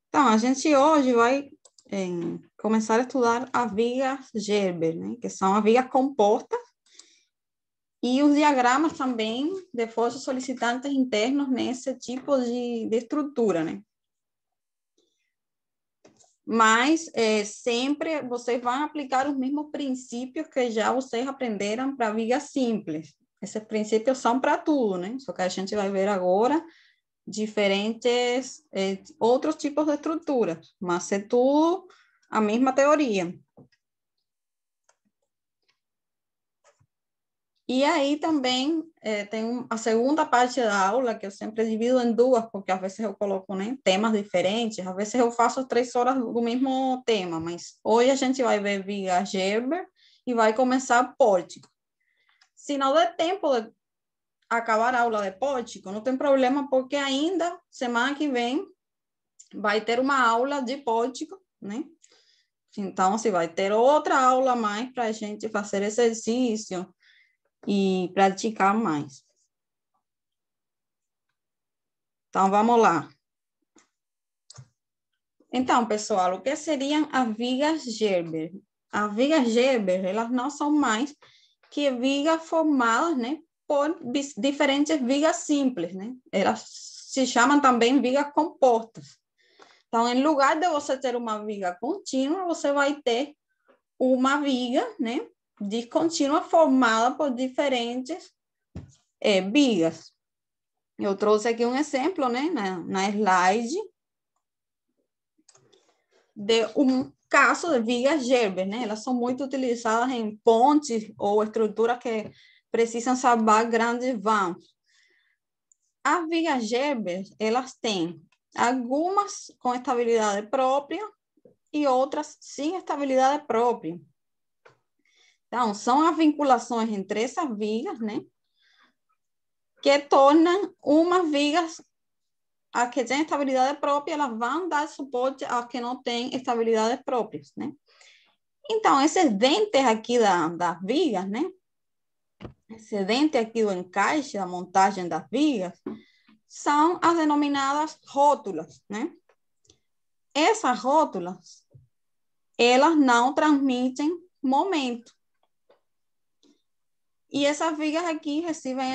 Então, a gente hoje vai começar a estudar as vigas Gerber, né? Que são as vigas compostas, e os diagramas também de forças solicitantes internos nesse tipo de estrutura, né? Mas sempre vocês vão aplicar os mesmos princípios que já vocês aprenderam para vigas simples. Esses princípios são para tudo, né? Só que a gente vai ver agora diferentes outros tipos de estruturas, mas é tudo a mesma teoria. E aí também tem a segunda parte da aula, que eu sempre divido em duas, porque às vezes eu coloco, né, temas diferentes, às vezes eu faço 3 horas do mesmo tema, mas hoje a gente vai ver viga Gerber e vai começar pórtico. Se não der tempo de acabar a aula de pórtico, não tem problema, porque ainda semana que vem vai ter uma aula de pórtico, né? Então, se vai ter outra aula mais para a gente fazer exercício e praticar mais. Então, vamos lá. Então, pessoal, o que seriam as vigas Gerber? As vigas Gerber, elas não são mais que vigas formadas, né, por diferentes vigas simples, né? Elas se chamam também vigas compostas. Então, em lugar de você ter uma viga contínua, você vai ter uma viga, né, descontínua formada por diferentes vigas. Eu trouxe aqui um exemplo, né, na slide, de um caso de vigas Gerber, né? Elas são muito utilizadas em pontes ou estruturas que precisam salvar grandes vãos. As vigas Gerber, elas têm algumas com estabilidade própria e outras sem estabilidade própria. Então, são as vinculações entre essas vigas, né, que tornam umas vigas, as que têm estabilidade própria, elas vão dar suporte às que não têm estabilidade própria, né? Então, esses dentes aqui das vigas, né, esse dente aqui do encaixe, da montagem das vigas, são as denominadas rótulas, né? Essas rótulas, elas não transmitem momento. E essas vigas aqui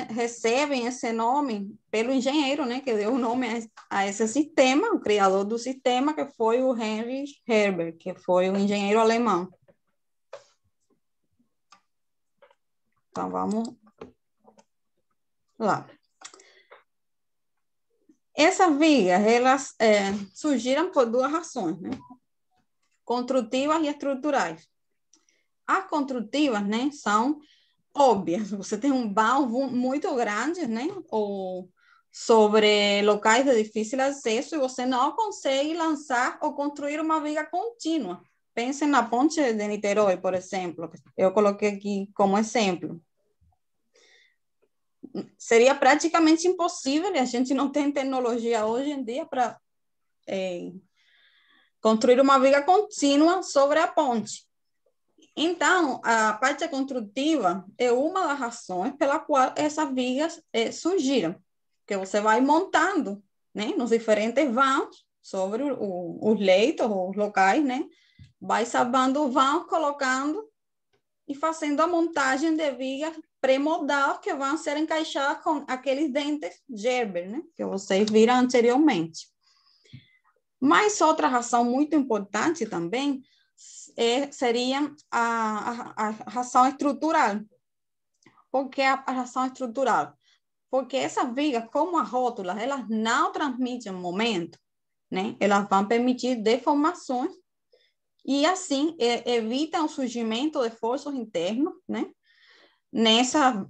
recebem esse nome pelo engenheiro, né, que deu o nome a esse sistema, o criador do sistema, que foi o Heinrich Herber, que foi um engenheiro alemão. Então, vamos lá. Essas vigas, elas surgiram por duas razões, né? Construtivas e estruturais. As construtivas, né, são óbvias. Você tem um vão muito grande, né, ou sobre locais de difícil acesso, e você não consegue lançar ou construir uma viga contínua. Pensem na ponte de Niterói, por exemplo. Eu coloquei aqui como exemplo. Seria praticamente impossível, e a gente não tem tecnologia hoje em dia para construir uma viga contínua sobre a ponte. Então, a parte construtiva é uma das razões pela qual essas vigas surgiram, que você vai montando, né, nos diferentes vãos sobre os leitos, os locais, né, vai salvando o vão, colocando e fazendo a montagem de vigas pré-moldadas que vão ser encaixadas com aqueles dentes Gerber, né, que vocês viram anteriormente. Mas outra razão muito importante também seria a razão estrutural. Por que a razão estrutural? Porque essas vigas, como as rótulas, elas não transmitem momento, né? Elas vão permitir deformações e, assim, evitam o surgimento de forças internas, né,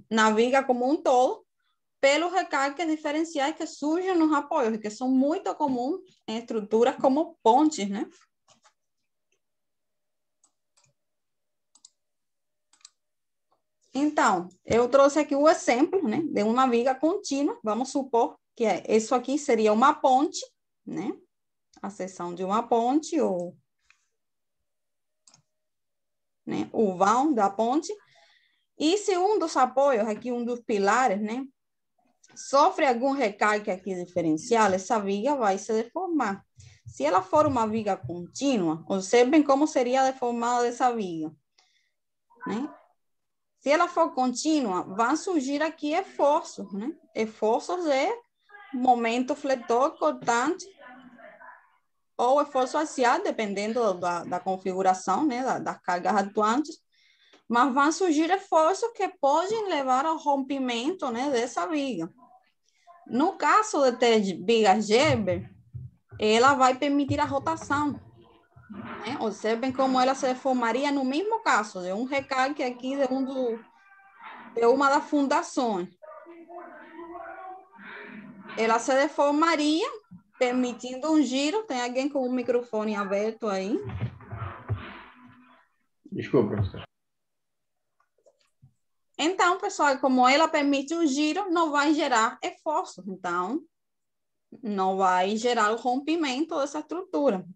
na viga como um todo, pelos recalques diferenciais que surgem nos apoios, que são muito comuns em estruturas como pontes, né? Então, eu trouxe aqui o exemplo, né, de uma viga contínua. Vamos supor que isso aqui seria uma ponte, né? A seção de uma ponte, ou, né, o vão da ponte. E se um dos apoios, aqui um dos pilares, né, sofre algum recalque aqui diferencial, essa viga vai se deformar. Se ela for uma viga contínua, observem como seria deformada essa viga, né? Se ela for contínua, vão surgir aqui esforços, né? Esforços de momento fletor cortante ou esforço axial, dependendo da configuração, né? Das cargas atuantes, mas vão surgir esforços que podem levar ao rompimento, né? Dessa viga. No caso de ter viga Gerber, ela vai permitir a rotação, né? Observem como ela se deformaria no mesmo caso, de um recalque aqui de uma das fundações. Ela se deformaria, permitindo um giro. Tem alguém com o microfone aberto aí? Desculpa, professor. Então, pessoal, como ela permite um giro, não vai gerar esforço. Então, não vai gerar o rompimento dessa estrutura.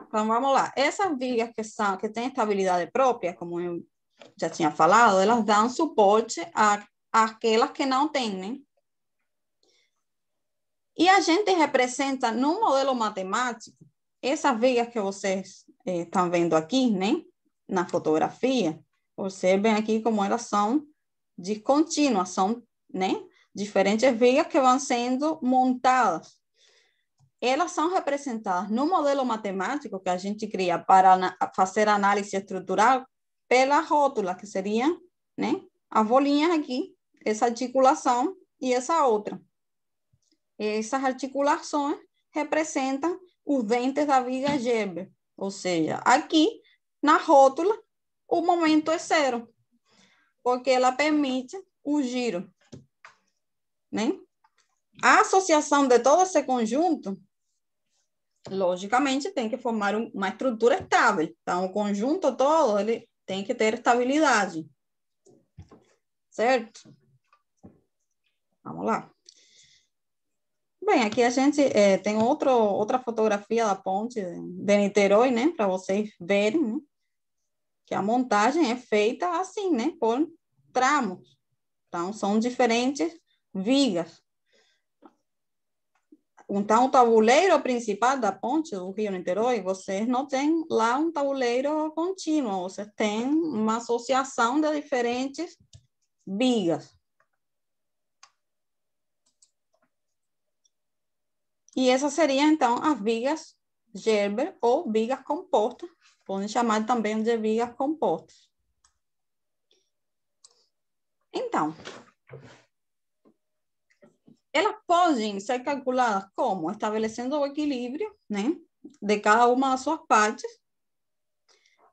Então, vamos lá. Essas vigas que têm estabilidade própria, como eu já tinha falado, elas dão suporte àquelas que não têm, né? E a gente representa no modelo matemático essas vigas que vocês estão vendo aqui, né? Na fotografia. Observem aqui como elas são descontínuas, são, né? Diferentes vigas que vão sendo montadas. Elas são representadas no modelo matemático que a gente cria para fazer análise estrutural pela rótula, que seria, né? As bolinhas aqui, essa articulação e essa outra. Essas articulações representam os dentes da viga Gerber. Ou seja, aqui, na rótula, o momento é zero, porque ela permite o giro, né? A associação de todo esse conjunto, logicamente, tem que formar uma estrutura estável. Então, o conjunto todo, ele tem que ter estabilidade. Certo? Vamos lá. Bem, aqui a gente tem outra fotografia da ponte de Niterói, né? Para vocês verem, né? Que a montagem é feita assim, né? Por tramos. Então, são diferentes vigas. Então, o tabuleiro principal da ponte do Rio Niterói, vocês não têm lá um tabuleiro contínuo, vocês têm uma associação de diferentes vigas. E essas seriam, então, as vigas Gerber ou vigas compostas. Podem chamar também de vigas compostas. Então, elas podem ser calculadas como? Estabelecendo o equilíbrio, né, de cada uma das suas partes.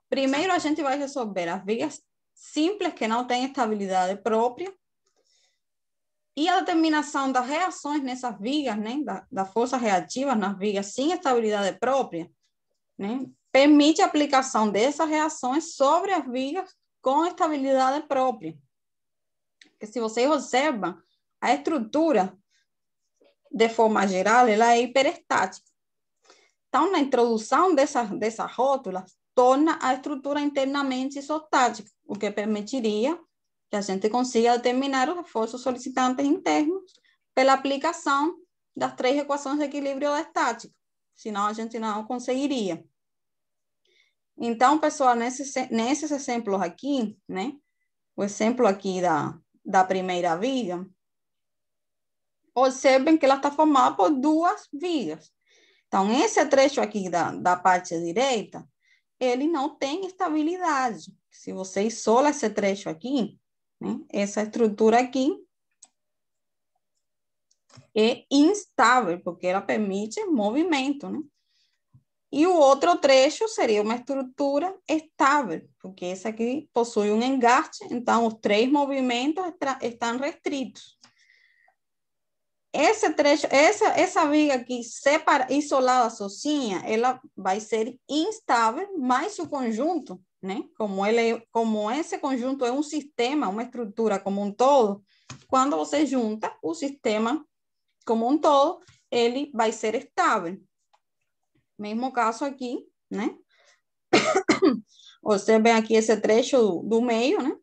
Primeiro, a gente vai resolver as vigas simples que não têm estabilidade própria. E a determinação das reações nessas vigas, né, das forças reativas nas vigas sem estabilidade própria, né, permite a aplicação dessas reações sobre as vigas com estabilidade própria. Porque se vocês observam, a estrutura, de forma geral, ela é hiperestática. Então, na introdução dessas rótulas, torna a estrutura internamente isostática, o que permitiria que a gente consiga determinar os esforços solicitantes internos pela aplicação das 3 equações de equilíbrio da estática. Senão, a gente não conseguiria. Então, pessoal, nesses exemplos aqui, né? O exemplo aqui da primeira viga, observem que ela está formada por 2 vigas. Então, esse trecho aqui da parte direita, ele não tem estabilidade. Se você isola esse trecho aqui, né, essa estrutura aqui é instável, porque ela permite movimento, né? E o outro trecho seria uma estrutura estável, porque essa aqui possui um engaste, então os 3 movimentos estão restritos. Esse trecho, essa viga aqui isolada sozinha, ela vai ser instável, mas o conjunto, né? Como esse conjunto é um sistema, uma estrutura como um todo, quando você junta o sistema como um todo, ele vai ser estável. Mesmo caso aqui, né? Você vê aqui esse trecho do meio, né?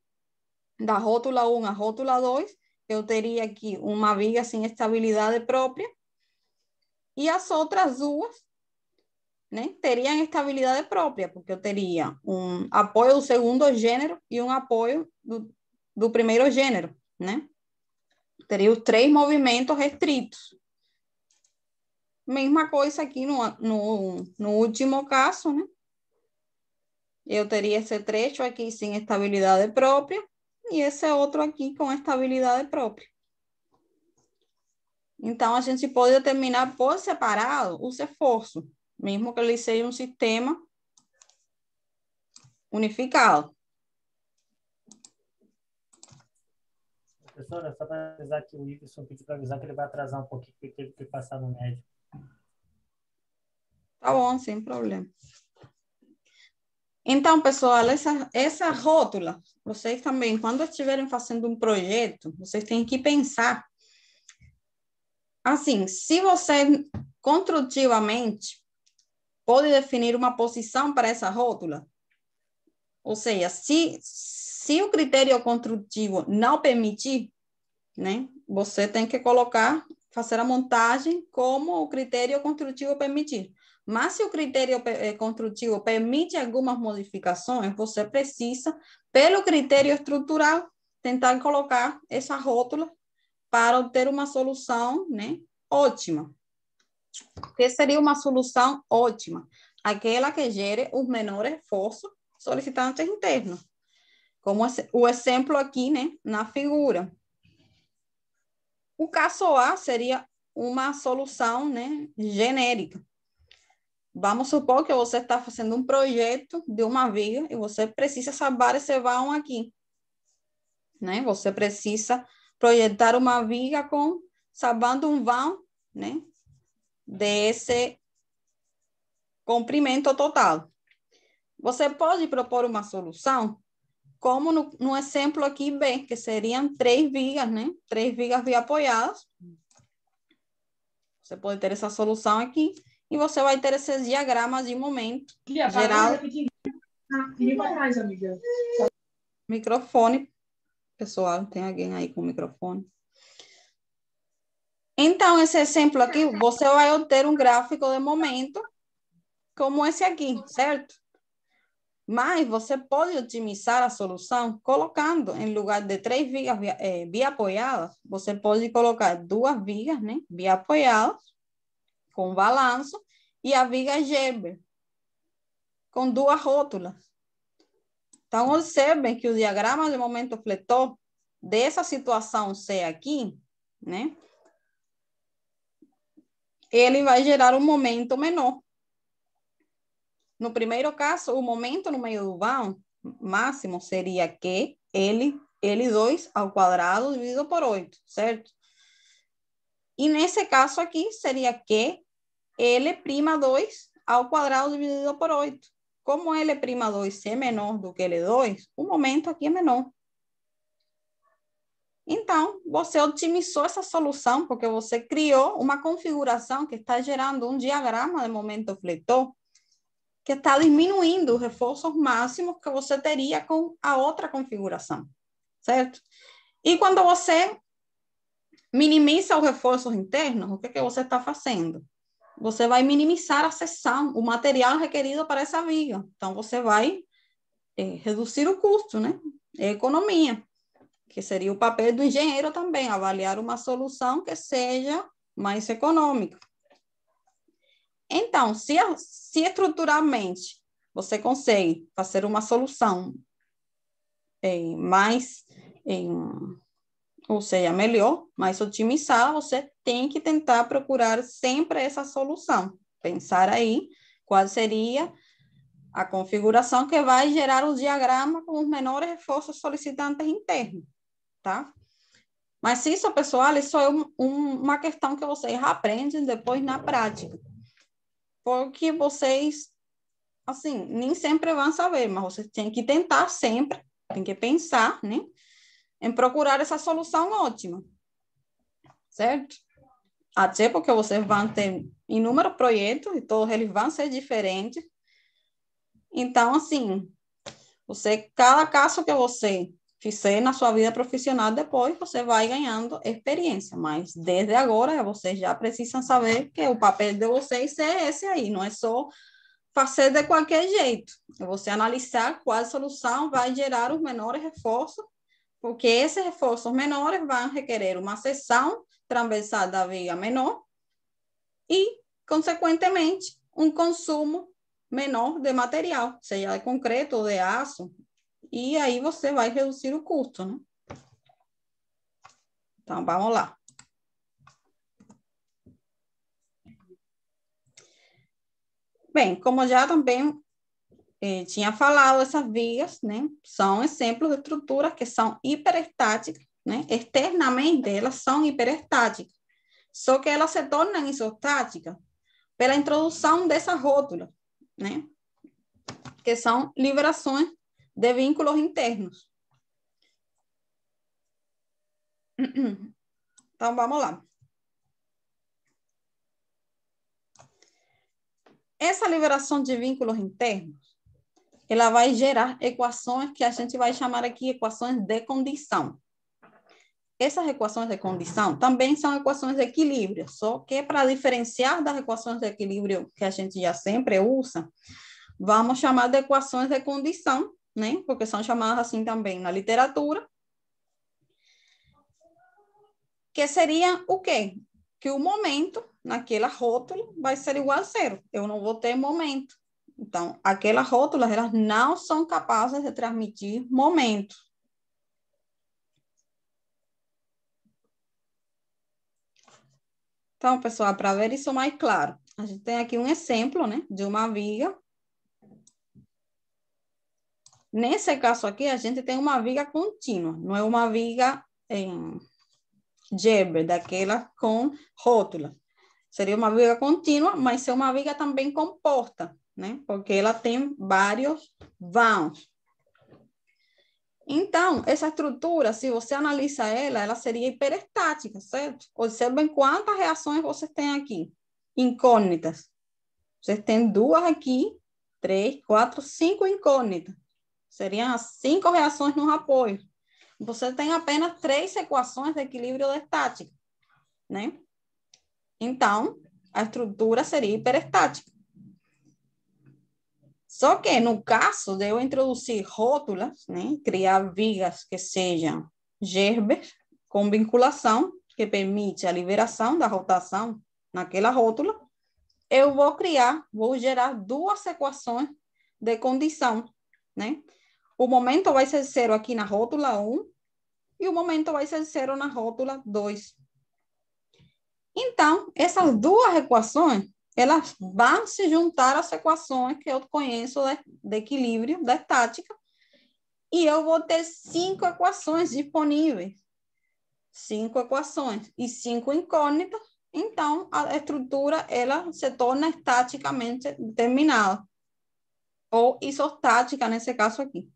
Da rótula 1 à rótula 2, eu teria aqui uma viga sem estabilidade própria, e as outras duas, né, teriam estabilidade própria, porque eu teria um apoio do segundo gênero e um apoio do primeiro gênero, né? Teria os 3 movimentos restritos. Mesma coisa aqui no último caso, né? Eu teria esse trecho aqui sem estabilidade própria e esse outro aqui com estabilidade própria. Então, a gente pode determinar por separado os esforços, mesmo que ele seja um sistema unificado. Professora, só para avisar que o Iverson pediu para avisar que ele vai atrasar um pouquinho, porque teve que passar no médico. Tá bom, sem problema. Então, pessoal, essa rótula, vocês também, quando estiverem fazendo um projeto, vocês têm que pensar, assim, se você construtivamente pode definir uma posição para essa rótula, ou seja, se o critério construtivo não permitir, né, você tem que fazer a montagem como o critério construtivo permitir. Mas se o critério construtivo permite algumas modificações, você precisa, pelo critério estrutural, tentar colocar essa rótula para obter uma solução, né, ótima. O que seria uma solução ótima? Aquela que gere os menores esforços solicitantes internos. Como o exemplo aqui, né, na figura. O caso A seria uma solução, né, genérica. Vamos supor que você está fazendo um projeto de uma viga e você precisa salvar esse vão aqui, né? Você precisa projetar uma viga salvando um vão, né, desse comprimento total. Você pode propor uma solução, como no exemplo aqui B, que seriam 3 vigas, né? 3 vigas apoiadas. Você pode ter essa solução aqui e você vai ter esses diagramas de momento geral. Microfone, pessoal, tem alguém aí com microfone? Então, esse exemplo aqui, você vai obter um gráfico de momento como esse aqui, certo? Mas você pode otimizar a solução colocando, em lugar de 3 vigas biapoiadas, você pode colocar 2 vigas, né, biapoiadas, com balanço, e a viga Gerber, com 2 rótulas. Então, observem que o diagrama de momento fletor dessa situação C aqui, né, ele vai gerar um momento menor. No primeiro caso, o momento no meio do vão máximo seria Q, L2 ao quadrado dividido por 8, certo? E nesse caso aqui seria Q, L'2 ao quadrado dividido por 8. Como L'2 é menor do que L2, o momento aqui é menor. Então, você otimizou essa solução porque você criou uma configuração que está gerando um diagrama de momento fletor que está diminuindo os reforços máximos que você teria com a outra configuração, certo? E quando você minimiza os reforços internos, o que você está fazendo? Você vai minimizar a seção, o material requerido para essa viga. Então, você vai reduzir o custo, né? Economia, que seria o papel do engenheiro também, avaliar uma solução que seja mais econômica. Então, se estruturalmente você consegue fazer uma solução ou seja, melhor, mais otimizada, você tem que tentar procurar sempre essa solução. Pensar aí qual seria a configuração que vai gerar o diagrama com os menores reforços solicitantes internos, tá? Mas isso, pessoal, isso é uma questão que vocês aprendem depois na prática. Porque vocês, assim, nem sempre vão saber, mas vocês têm que tentar sempre, tem que pensar, né, em procurar essa solução ótima, certo? Até porque vocês vão ter inúmeros projetos e todos eles vão ser diferentes. Então, assim, cada caso que você fizer na sua vida profissional, depois você vai ganhando experiência, mas desde agora vocês já precisam saber que o papel de vocês é esse aí, não é só fazer de qualquer jeito, é você analisar qual solução vai gerar os menores reforços, porque esses reforços menores vão requerer uma seção transversal da viga menor e, consequentemente, um consumo menor de material, seja de concreto ou de aço, e aí você vai reduzir o custo, né? Então, vamos lá. Bem, como já também tinha falado, essas vias, né, são exemplos de estruturas que são hiperestáticas, né? Externamente, elas são hiperestáticas, só que elas se tornam isostáticas pela introdução dessas rótulas, né? Que são liberações de vínculos internos. Então, vamos lá. Essa liberação de vínculos internos, ela vai gerar equações que a gente vai chamar aqui equações de condição. Essas equações de condição também são equações de equilíbrio, só que para diferenciar das equações de equilíbrio que a gente já sempre usa, vamos chamar de equações de condição, né? Porque são chamadas assim também na literatura. Que seria o quê? Que o momento naquela rótula vai ser igual a zero. Eu não vou ter momento. Então, aquelas rótulas, elas não são capazes de transmitir momento. Então, pessoal, para ver isso mais claro, a gente tem aqui um exemplo, né, de uma viga. Nesse caso aqui, a gente tem uma viga contínua, não é uma viga em Gerber, daquela com rótula. Seria uma viga contínua, mas é uma viga também composta, né? Porque ela tem vários vãos. Então, essa estrutura, se você analisa ela, ela seria hiperestática, certo? Observem quantas reações vocês têm aqui, incógnitas. Vocês têm duas aqui, 3, 4, 5 incógnitas. Seriam as 5 reações no apoio. Você tem apenas 3 equações de equilíbrio de estática, né? Então, a estrutura seria hiperestática. Só que no caso de eu introduzir rótulas, né, criar vigas que sejam Gerber com vinculação, que permite a liberação da rotação naquela rótula, eu vou gerar duas equações de condição, né? O momento vai ser zero aqui na rótula 1 e o momento vai ser zero na rótula 2. Então, essas duas equações, elas vão se juntar às equações que eu conheço de equilíbrio, da estática, e eu vou ter 5 equações disponíveis. 5 equações e 5 incógnitas, então a estrutura ela se torna estaticamente determinada, ou isostática nesse caso aqui.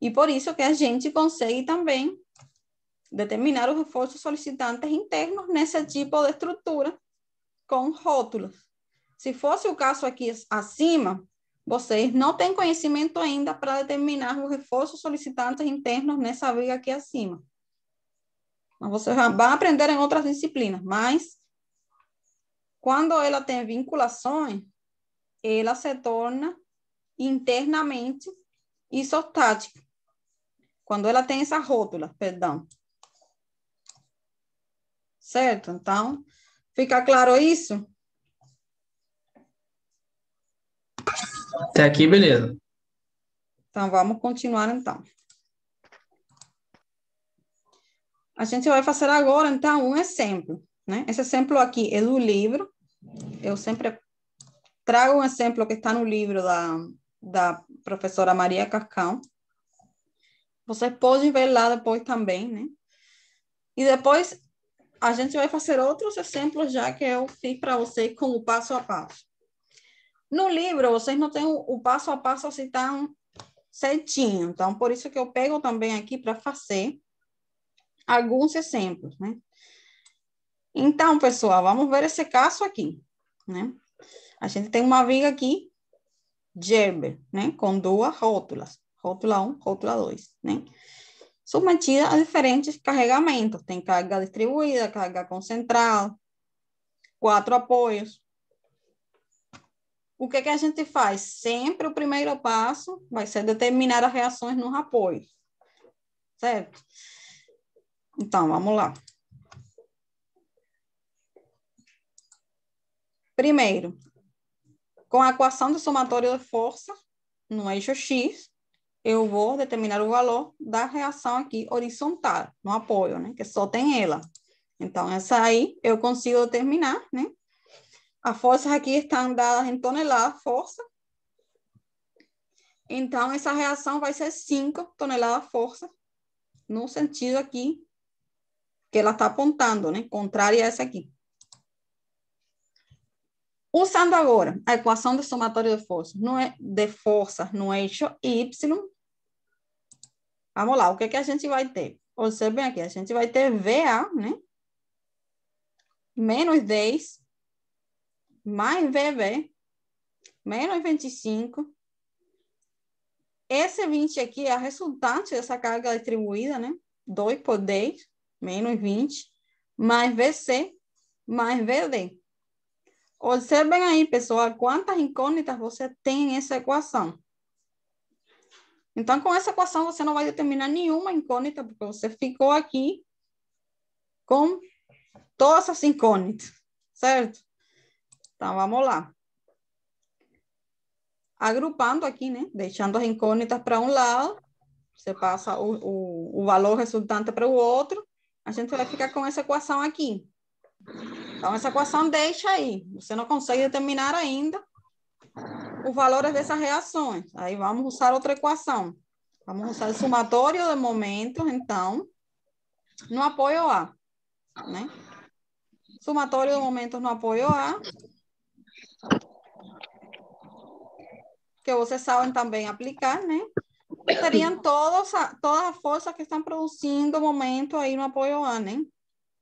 E por isso que a gente consegue também determinar os reforços solicitantes internos nesse tipo de estrutura com rótulos. Se fosse o caso aqui acima, vocês não têm conhecimento ainda para determinar os reforços solicitantes internos nessa viga aqui acima. Mas vocês vão aprender em outras disciplinas, mas quando ela tem vinculações, ela se torna internamente isostática. Quando ela tem essa rótula, perdão. Certo? Então, fica claro isso? Até aqui, beleza. Então, vamos continuar, então. A gente vai fazer agora, então, um exemplo, né? Esse exemplo aqui é do livro. Eu sempre trago um exemplo que está no livro da professora Maria Cascão. Vocês podem ver lá depois também, né? E depois a gente vai fazer outros exemplos já que eu fiz para vocês com o passo a passo. No livro, vocês não têm o passo a passo assim tão certinho. Então, por isso que eu pego também aqui para fazer alguns exemplos, né? Então, pessoal, vamos ver esse caso aqui, né? A gente tem uma viga aqui Gerber, né? Com duas rótulas. Rótula 1, rótula 2, né? Submetida a diferentes carregamentos. Tem carga distribuída, carga concentrada, 4 apoios. O que a gente faz? Sempre o primeiro passo vai ser determinar as reações nos apoios. Certo? Então, vamos lá. Primeiro, com a equação do somatório de força no eixo X, eu vou determinar o valor da reação aqui horizontal, no apoio, né? Que só tem ela. Então, essa aí eu consigo determinar, né? As forças aqui estão dadas em toneladas força. Então, essa reação vai ser 5 toneladas força, no sentido aqui que ela está apontando, né? Contrária a essa aqui. Usando agora a equação de somatório de forças no eixo Y, vamos lá, o que a gente vai ter? Observem aqui, a gente vai ter VA, né? Menos 10, mais VB, menos 25. Esse 20 aqui é a resultante dessa carga distribuída, né? 2 por 10, menos 20, mais VC, mais VD. Observem aí, pessoal, quantas incógnitas você tem nessa equação. Então, com essa equação, você não vai determinar nenhuma incógnita, porque você ficou aqui com todas as incógnitas, certo? Então, vamos lá. Agrupando aqui, né? Deixando as incógnitas para um lado, você passa o valor resultante para o outro, a gente vai ficar com essa equação aqui. Então, essa equação deixa aí. Você não consegue determinar ainda os valores dessas reações. Aí vamos usar outra equação. Vamos usar o somatório de momentos, então, no apoio A, né? Somatório de momentos no apoio A, que vocês sabem também aplicar, né? Seriam todas as forças que estão produzindo momento aí no apoio A, né?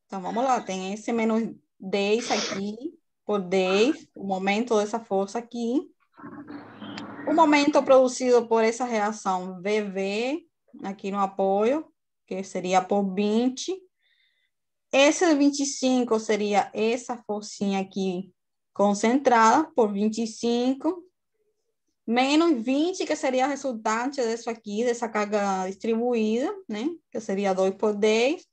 Então, vamos lá, tem esse menos 10 aqui, por 10, o momento dessa força aqui. O momento produzido por essa reação VV, aqui no apoio, que seria por 20. Esse 25 seria essa forcinha aqui concentrada por 25, menos 20, que seria a resultante disso aqui, dessa carga distribuída, né? Que seria 2 por 10.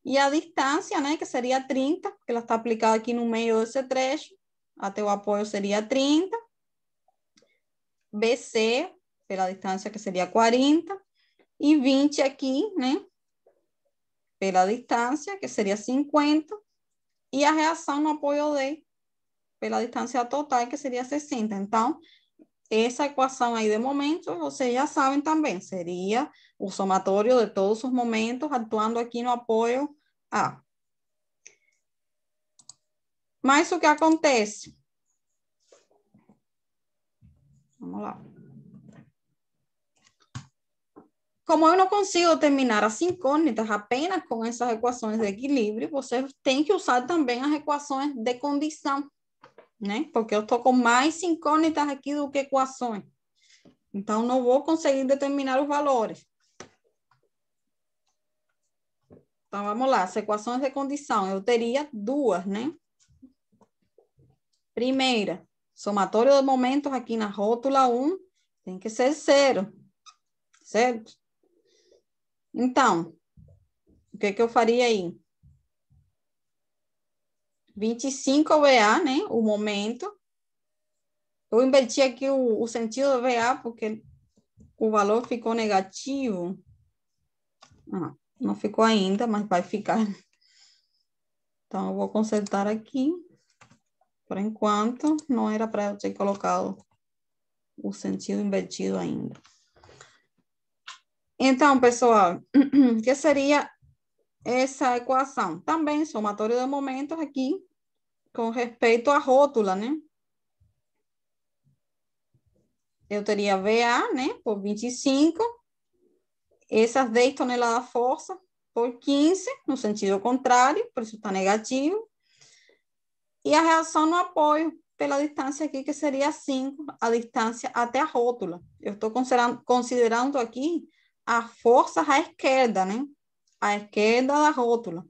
E a distância, né? Que seria 30, porque ela está aplicada aqui no meio desse trecho. Até o apoio seria 30. BC, pela distância que seria 40. E 20 aqui, né? Pela distância, que seria 50. E a reação no apoio D, pela distância total, que seria 60. Então, essa equação aí de momento, vocês já sabem também, seria o somatório de todos os momentos atuando aqui no apoio A. Mas o que acontece? Vamos lá. Como eu não consigo terminar as incógnitas apenas com essas equações de equilíbrio, você tem que usar também as equações de condição, né? Porque eu estou com mais incógnitas aqui do que equações. Então, não vou conseguir determinar os valores. Então, vamos lá. As equações de condição, eu teria duas, né? Primeira, somatório de momentos aqui na rótula 1 tem que ser 0, certo? Então, o que eu faria aí? 25 VA, né? O momento. Eu inverti aqui o sentido do VA porque o valor ficou negativo. Não ficou ainda, mas vai ficar. Então, eu vou consertar aqui. Por enquanto, não era para eu ter colocado o sentido invertido ainda. Então, pessoal, o que seria essa equação? Também somatório de momentos aqui, com respeito à rótula, né? Eu teria VA, né, por 25, essas 10 toneladas força por 15, no sentido contrário, por isso está negativo, e a reação no apoio, pela distância aqui, que seria 5, a distância até a rótula. Eu estou considerando aqui a força à esquerda, né? À esquerda da rótula.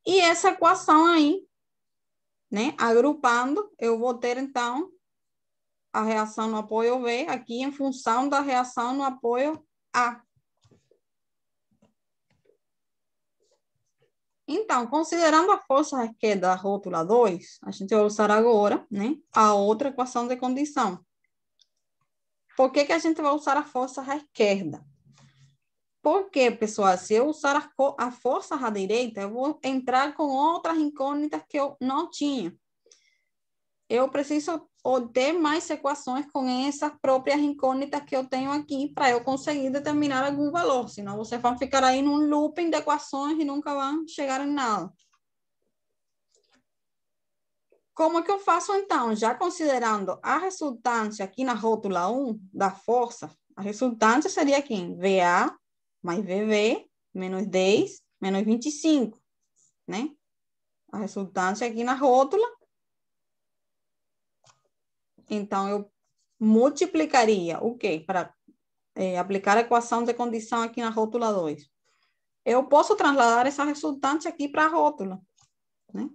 E essa equação aí, né? Agrupando, eu vou ter, então, a reação no apoio V aqui em função da reação no apoio A. Então, considerando a força à esquerda da rótula 2, a gente vai usar agora, né, a outra equação de condição. Por que que a gente vai usar a força à esquerda? Porque, pessoal, se eu usar a força à direita, eu vou entrar com outras incógnitas que eu não tinha. Eu preciso obter mais equações com essas próprias incógnitas que eu tenho aqui para eu conseguir determinar algum valor. Senão, vocês vão ficar aí num looping de equações e nunca vão chegar em nada. Como é que eu faço, então? Já considerando a resultância aqui na rótula 1 da força, a resultância seria aqui, VA mais VV menos 10 menos 25, né? A resultância aqui na rótula. Então, eu multiplicaria o quê? Para aplicar a equação de condição aqui na rótula 2. Eu posso trasladar essa resultante aqui para a rótula, né?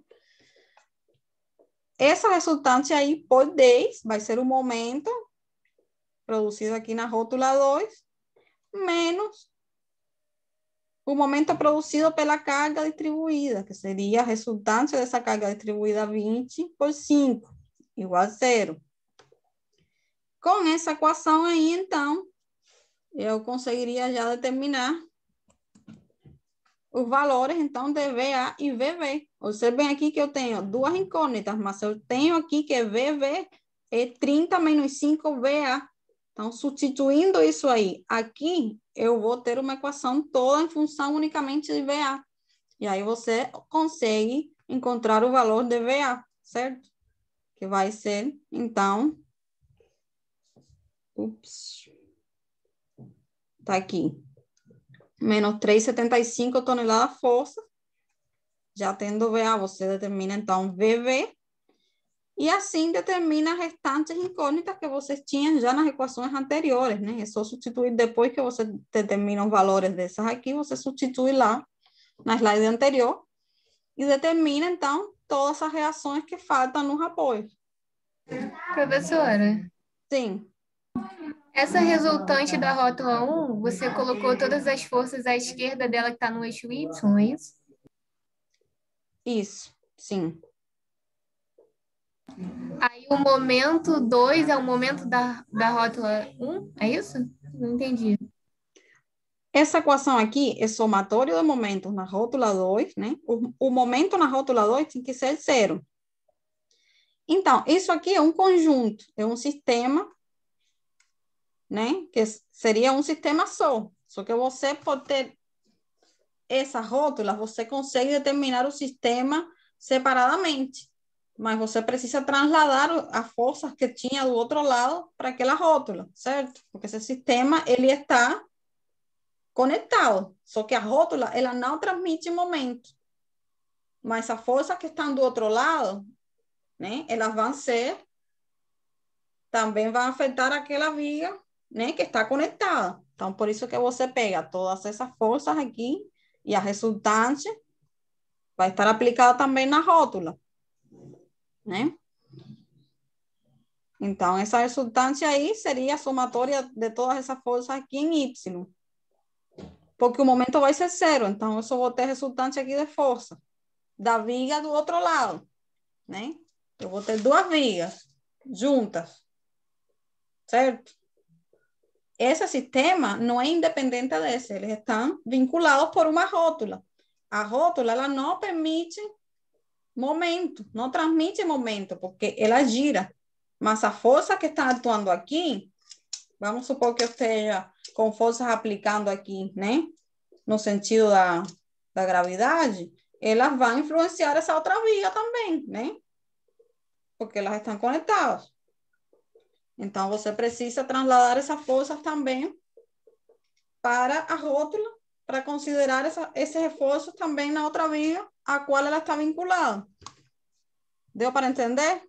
Essa resultante aí por 10 vai ser o momento produzido aqui na rótula 2, menos o momento produzido pela carga distribuída, que seria a resultante dessa carga distribuída 20 por 5, igual a 0. Com essa equação aí, então, eu conseguiria já determinar os valores, então, de VA e VV. Observem aqui que eu tenho duas incógnitas, mas eu tenho aqui que VV é 30 menos 5 VA. Então, substituindo isso aí, aqui eu vou ter uma equação toda em função unicamente de VA. E aí você consegue encontrar o valor de VA, certo? Que vai ser, então... Tá aqui. Menos 3,75 toneladas força. Já tendo VA, você determina, então, VV. E assim determina as restantes incógnitas que vocês tinham já nas equações anteriores, né? É só substituir depois que você determina os valores dessas aqui, você substitui lá na slide anterior e determina, então, todas as reações que faltam nos apoios. Professora, Sim, essa resultante da rótula 1, você colocou todas as forças à esquerda dela que está no eixo Y, é isso? isso, sim. Aí o momento 2 é o momento da rótula 1, é isso? Não entendi. Essa equação aqui é somatório de momentos na rótula 2, né? O momento na rótula 2 tem que ser 0. Então, isso aqui é um conjunto, é um sistema, né? Que seria um sistema só. Só que você, por ter essa rótula, você consegue determinar o sistema separadamente. Mas você precisa trasladar as forças que tinha do outro lado para aquela rótula, certo? Porque esse sistema, ele está conectado. Só que a rótula, ela não transmite momento. Mas as forças que estão do outro lado, né? Elas vão ser, também vão afetar aquela viga, né? Que está conectada. Então, por isso que você pega todas essas forças aqui e a resultante vai estar aplicada também na rótula, né? Então, essa resultante aí seria a somatória de todas essas forças aqui em Y. Porque o momento vai ser 0, então eu só vou ter resultante aqui de força da viga do outro lado, né? Eu vou ter duas vigas juntas, certo? Esse sistema não é independente desse, eles estão vinculados por uma rótula. A rótula, ela não permite momento, não transmite momento, porque ela gira. Mas a força que está atuando aqui, vamos supor que eu esteja com forças aplicando aqui, né? No sentido da gravidade, elas vão influenciar essa outra via também, né? Porque elas estão conectadas. Então, você precisa trasladar essas forças também para a rótula, para considerar esse reforço também na outra via a qual ela está vinculada. Deu para entender?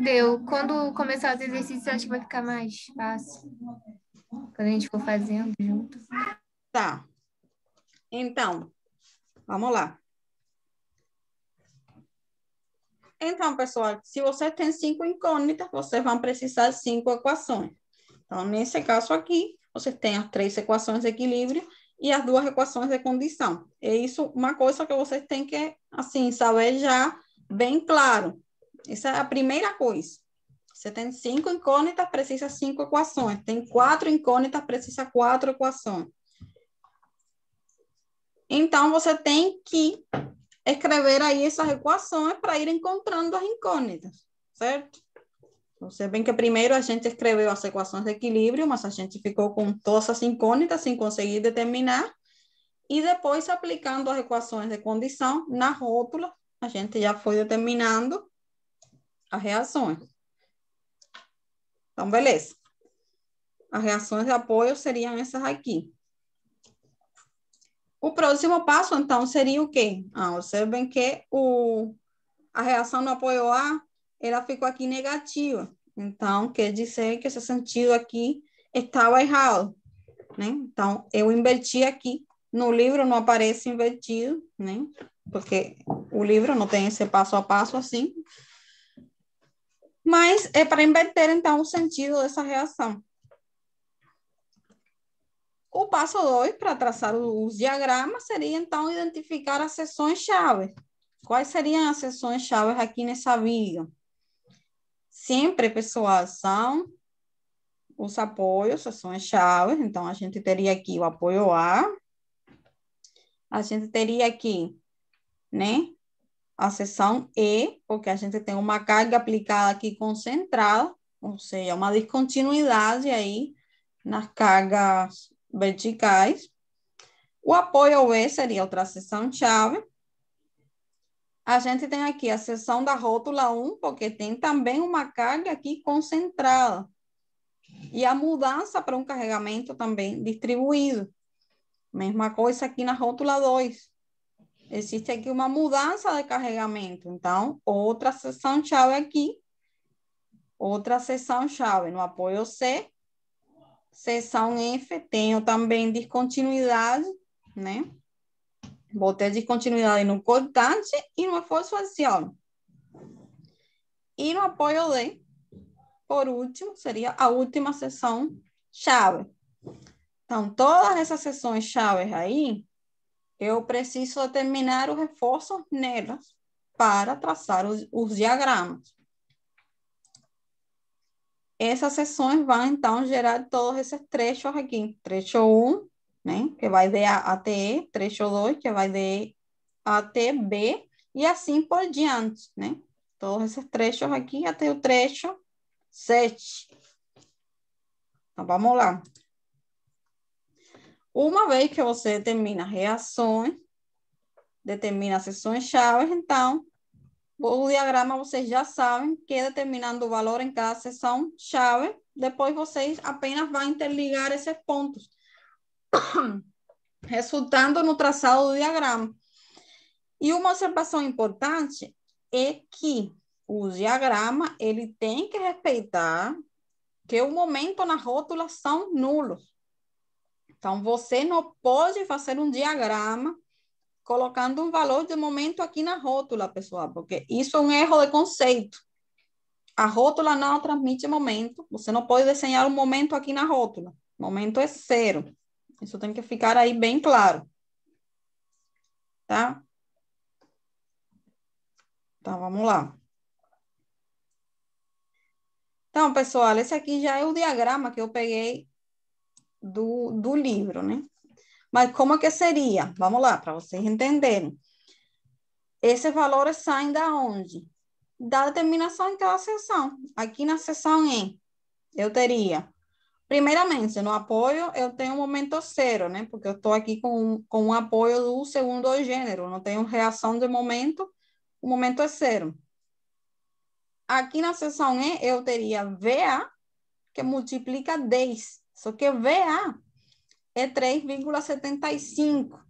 Deu. Quando começar os exercícios, acho que vai ficar mais fácil. Quando a gente for fazendo junto. Tá. Então, vamos lá. Então, pessoal, se você tem 5 incógnitas, vocês vão precisar de 5 equações. Então, nesse caso aqui, você tem as 3 equações de equilíbrio e as 2 equações de condição. É isso uma coisa que vocês têm que, assim, saber já bem claro. Essa é a primeira coisa. Você tem 5 incógnitas, precisa 5 equações. Tem 4 incógnitas, precisa 4 equações. Então, você tem que escrever aí essas equações para ir encontrando as incógnitas, certo? Você vê que primeiro a gente escreveu as equações de equilíbrio, mas a gente ficou com todas as incógnitas sem conseguir determinar. E depois, aplicando as equações de condição na rótula, a gente já foi determinando as reações. Então, beleza. As reações de apoio seriam essas aqui. O próximo passo, então, seria o quê? Observem que a reação no apoio A, ela ficou aqui negativa. Então, quer dizer que esse sentido aqui estava errado, né? Então, eu inverti aqui. No livro não aparece invertido, né? Porque o livro não tem esse passo a passo assim. Mas é para inverter, então, o sentido dessa reação. O passo 2, para traçar os diagramas, seria, então, identificar as seções-chave. Quais seriam as seções-chave aqui nessa viga? Sempre, pessoal, são os apoios, seções-chave. Então, a gente teria aqui o apoio A. A gente teria aqui, né, a seção E, porque a gente tem uma carga aplicada aqui concentrada, ou seja, uma descontinuidade aí nas cargas verticais. O apoio B seria outra seção-chave. A gente tem aqui a seção da rótula 1, porque tem também uma carga aqui concentrada. E a mudança para um carregamento também distribuído. Mesma coisa aqui na rótula 2. Existe aqui uma mudança de carregamento. Então, outra seção-chave aqui. Outra seção-chave no apoio C. Seção F, tenho também descontinuidade, né? Vou ter descontinuidade no cortante e no esforço axial. E no apoio D, por último, seria a última seção-chave. Então, todas essas seções-chave aí, eu preciso determinar os reforços nelas para traçar os diagramas. Essas seções vão, então, gerar todos esses trechos aqui. Trecho 1, né, que vai de A até E. Trecho 2, que vai de E até B. E assim por diante, né? Todos esses trechos aqui até o trecho 7. Então, vamos lá. Uma vez que você determina reações, determina seções-chave, então, o diagrama vocês já sabem que determinando o valor em cada seção-chave, depois vocês apenas vão interligar esses pontos, resultando no traçado do diagrama. E uma observação importante é que o diagrama ele tem que respeitar que o momento na rótula são nulos. Então, você não pode fazer um diagrama colocando um valor de momento aqui na rótula, pessoal, porque isso é um erro de conceito. A rótula não transmite momento. Você não pode desenhar um momento aqui na rótula. O momento é 0. Isso tem que ficar aí bem claro. Tá? Então, vamos lá. Então, pessoal, esse aqui já é o diagrama que eu peguei do livro, né? Mas como que seria? Vamos lá, para vocês entenderem. Esses valores saem da onde? Da determinação em cada seção. Aqui na seção E, eu teria, primeiramente, no apoio, eu tenho um momento 0, né? Porque eu estou aqui com um apoio do segundo gênero, não tenho reação de momento, o momento é 0. Aqui na seção E, eu teria VA, que multiplica 10. Só que VA é 3,75.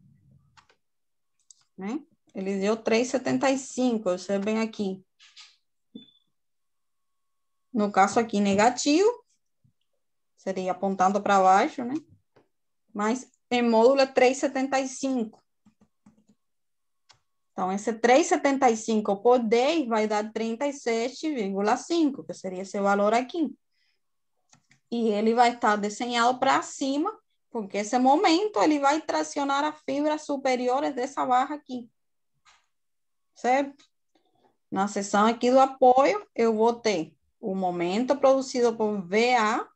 Né? ele deu 3,75, você vem aqui. No caso aqui, negativo, seria apontando para baixo, né? Mas em módulo é 3,75. Então, esse 3,75 por 10 vai dar 37,5, que seria esse valor aqui. E ele vai estar desenhado para cima, porque esse momento ele vai tracionar as fibras superiores dessa barra aqui. Certo? Na seção aqui do apoio, eu vou ter o momento produzido por VA,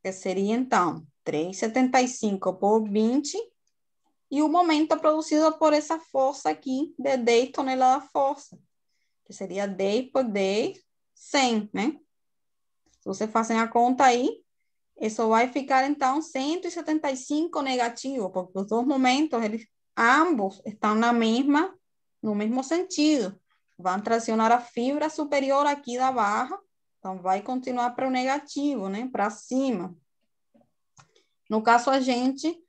que seria, então, 3,75 por 20, e o momento produzido por essa força aqui, de 10 toneladas de força, que seria 10 por 10, 100, né? Se você fazem a conta aí, isso vai ficar, então, 175 negativo, porque os dois momentos, eles ambos estão no mesmo sentido. Vão tracionar a fibra superior aqui da barra, então vai continuar para o negativo, né? Para cima. No caso, a gente,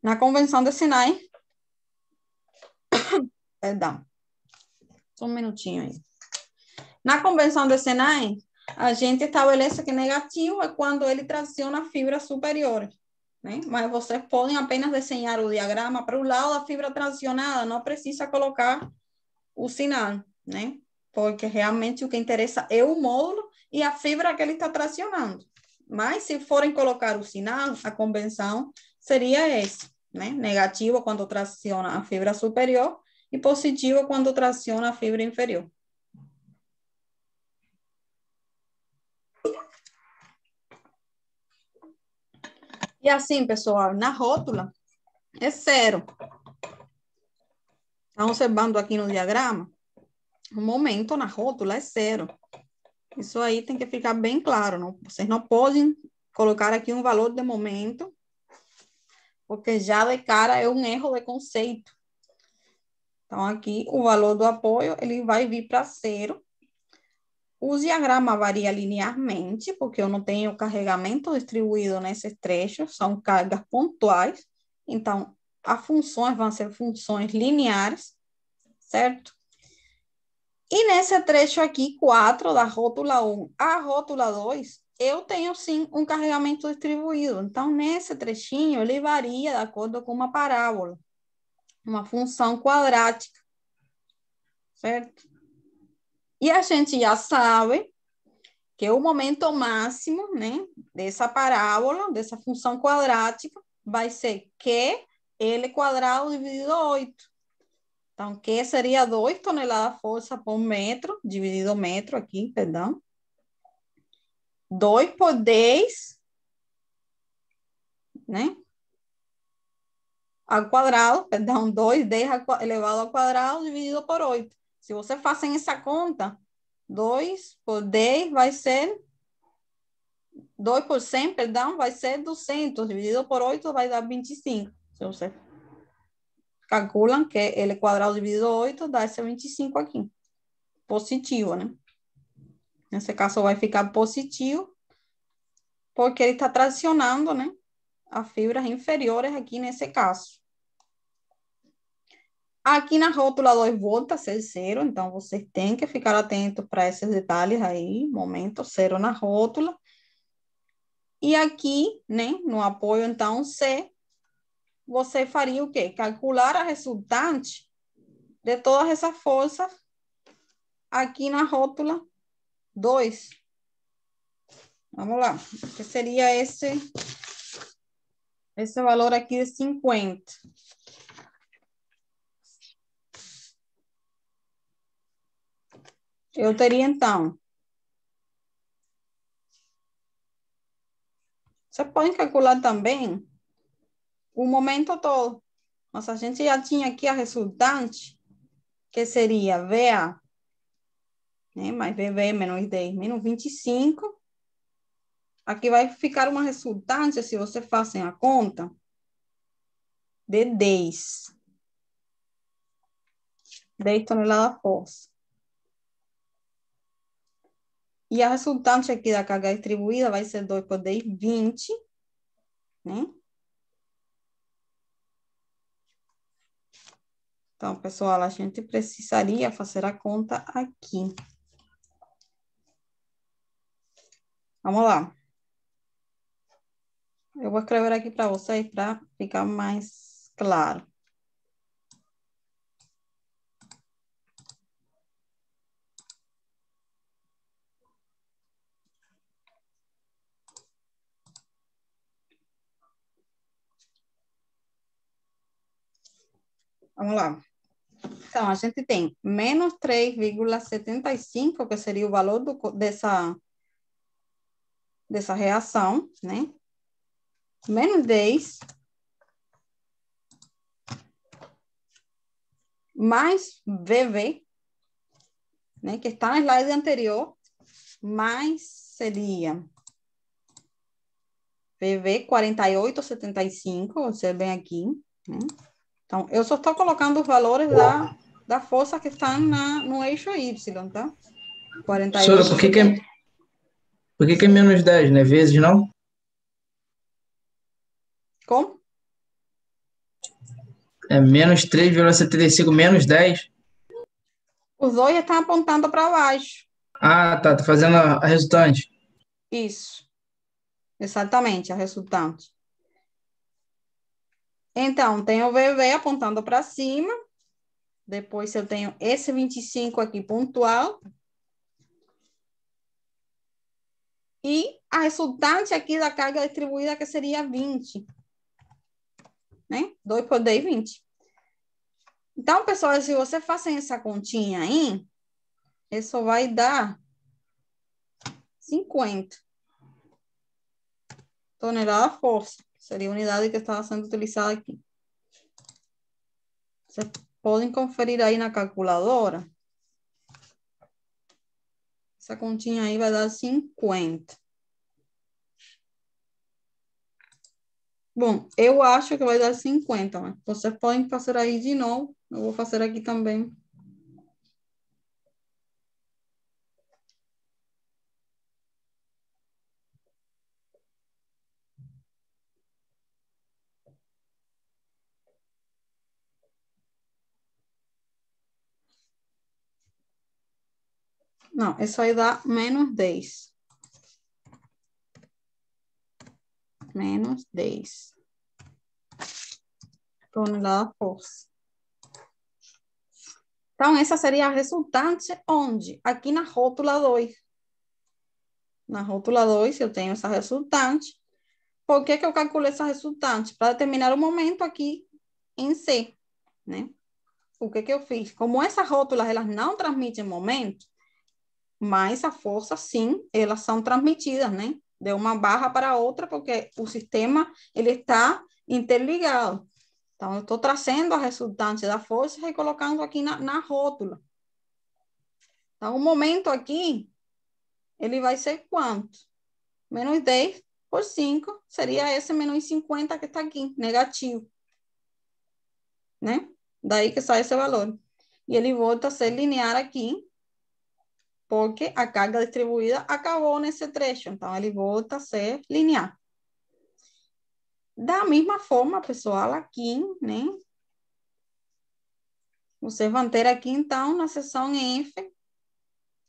na convenção de sinais, perdão, só um minutinho aí. Na convenção de sinais, a gente estabelece que negativo é quando ele traciona a fibra superior, né? Mas vocês podem apenas desenhar o diagrama para o lado da fibra tracionada, não precisa colocar o sinal, né? Porque realmente o que interessa é o módulo e a fibra que ele está tracionando. Mas se forem colocar o sinal, a convenção seria esse, né? Negativo quando traciona a fibra superior e positivo quando traciona a fibra inferior. E assim, pessoal, na rótula é 0. Estão observando aqui no diagrama? O momento na rótula é 0. Isso aí tem que ficar bem claro. Não? Vocês não podem colocar aqui um valor de momento, porque já de cara é um erro de conceito. Então, aqui o valor do apoio ele vai vir para 0. O diagrama varia linearmente, porque eu não tenho carregamento distribuído nesses trechos, são cargas pontuais. Então, as funções vão ser funções lineares, certo? E nesse trecho aqui, 4, da rótula 1 à rótula 2, eu tenho sim um carregamento distribuído. Então, nesse trechinho, ele varia de acordo com uma parábola, uma função quadrática, certo? E a gente já sabe que o momento máximo, né, dessa parábola, dessa função quadrática, vai ser QL quadrado dividido 8. Então, Q seria 2 toneladas de força por metro, dividido metro aqui, perdão. 2 por 10, né? Ao quadrado, perdão, 10 elevado ao quadrado dividido por 8. Se você fazem essa conta, 2 por 10 vai ser 2 por 100, perdão, vai ser 200, dividido por 8 vai dar 25. Se você calculam que L quadrado dividido 8 dá esse 25 aqui. Positivo, né? Nesse caso vai ficar positivo, porque ele está tracionando, né? As fibras inferiores aqui nesse caso. Aqui na rótula 2 volta a ser 0, então vocês têm que ficar atentos para esses detalhes aí. Momento 0 na rótula. E aqui, né, no apoio, então, C, você faria o quê? Calcular a resultante de todas essas forças aqui na rótula 2. Vamos lá. Que seria esse valor aqui de 50. Eu teria, então... Você pode calcular também o momento todo. Mas a gente já tinha aqui a resultante, que seria VA, né? Mais VB menos 10, menos 25. Aqui vai ficar uma resultante, se você fazem a conta, de 10. 10 toneladas de força. E a resultante aqui da carga distribuída vai ser 2 por 10, 20, né? Então, pessoal, a gente precisaria fazer a conta aqui. Vamos lá. Eu vou escrever aqui para vocês para ficar mais claro. Vamos lá. Então, a gente tem menos 3,75, que seria o valor dessa reação, né? Menos 10, mais VV, né? Que está na slide anterior, mais seria VV 48,75, você vem aqui, né? Então, eu só estou colocando os valores da força que estão no eixo Y, tá? 48. Professora, por que é menos 10, né? Vezes, não? Como? É menos 3,75 menos 10. Os dois estão apontando para baixo. Ah, tá fazendo a resultante. Isso. Exatamente, a resultante. Então, tem o VV apontando para cima. Depois eu tenho esse 25 aqui pontual. E a resultante aqui da carga distribuída, que seria 20. Né? 2 por 10, 20. Então, pessoal, se você fazem essa continha aí, isso vai dar 50 toneladas força. Seria a unidade que estava sendo utilizada aqui. Vocês podem conferir aí na calculadora. Essa continha aí vai dar 50. Bom, eu acho que vai dar 50, mas vocês podem fazer aí de novo. Eu vou fazer aqui também. Não, isso aí dá menos 10. Menos 10 tonelada força. Então, essa seria a resultante onde? Aqui na rótula 2. Na rótula 2, eu tenho essa resultante. Por que eu calculo essa resultante? Para determinar o momento aqui em C, né? O que eu fiz? Como essas rótulas, elas não transmitem momento, mas a força, sim, elas são transmitidas, né? De uma barra para outra, porque o sistema, ele está interligado. Então, eu estou trazendo a resultante da força e colocando aqui na rótula. Então, o momento aqui, ele vai ser quanto? Menos 10 por 5, seria esse menos 50 que está aqui, negativo. Né? Daí que sai esse valor. E ele volta a ser linear aqui, porque a carga distribuída acabou nesse trecho. Então, ele volta a ser linear. Da mesma forma, pessoal, aqui, né? Vocês vão ter aqui, então, na seção F,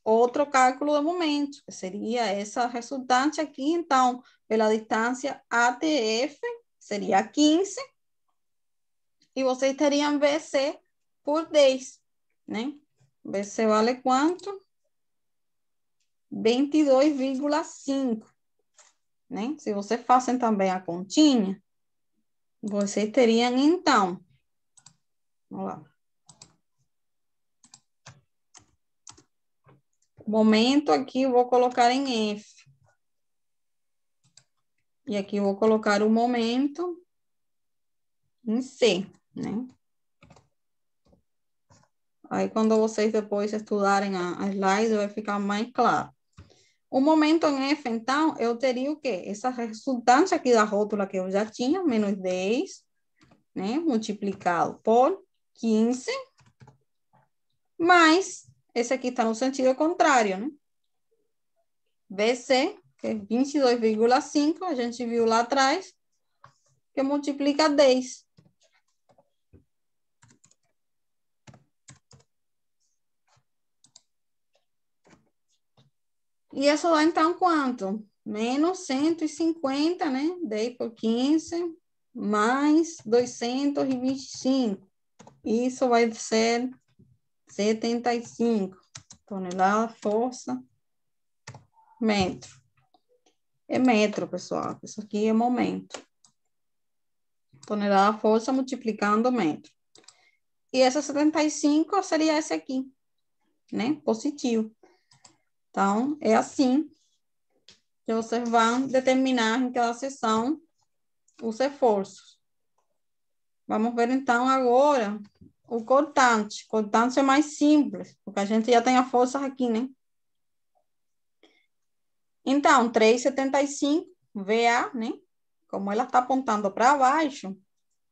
outro cálculo do momento, que seria essa resultante aqui. Então, pela distância ATF, seria 15. E vocês teriam VC por 10, né? VC vale quanto? 22,5, né? Se vocês fazem também a continha, vocês teriam, então, vamos lá. Momento aqui eu vou colocar em F. E aqui eu vou colocar o momento em C, né? Aí, quando vocês depois estudarem a slide, vai ficar mais claro. O momento em F, então, eu teria o quê? Essa resultante aqui da rótula que eu já tinha, menos 10, né? Multiplicado por 15, mais esse aqui está no sentido contrário, né? BC, que é 22,5, a gente viu lá atrás, que multiplica 10. E isso dá, então, quanto? Menos 150, né? 10 por 15, mais 225. Isso vai ser 75 toneladas, força, metro. É metro, pessoal. Isso aqui é momento. Tonelada, força, multiplicando metro. E essa 75 seria esse aqui, né? Positivo. Então, é assim que vocês vão determinar em cada seção os esforços. Vamos ver, então, agora o cortante. O cortante é mais simples, porque a gente já tem as forças aqui, né? Então, 3,75 VA, né? Como ela está apontando para baixo,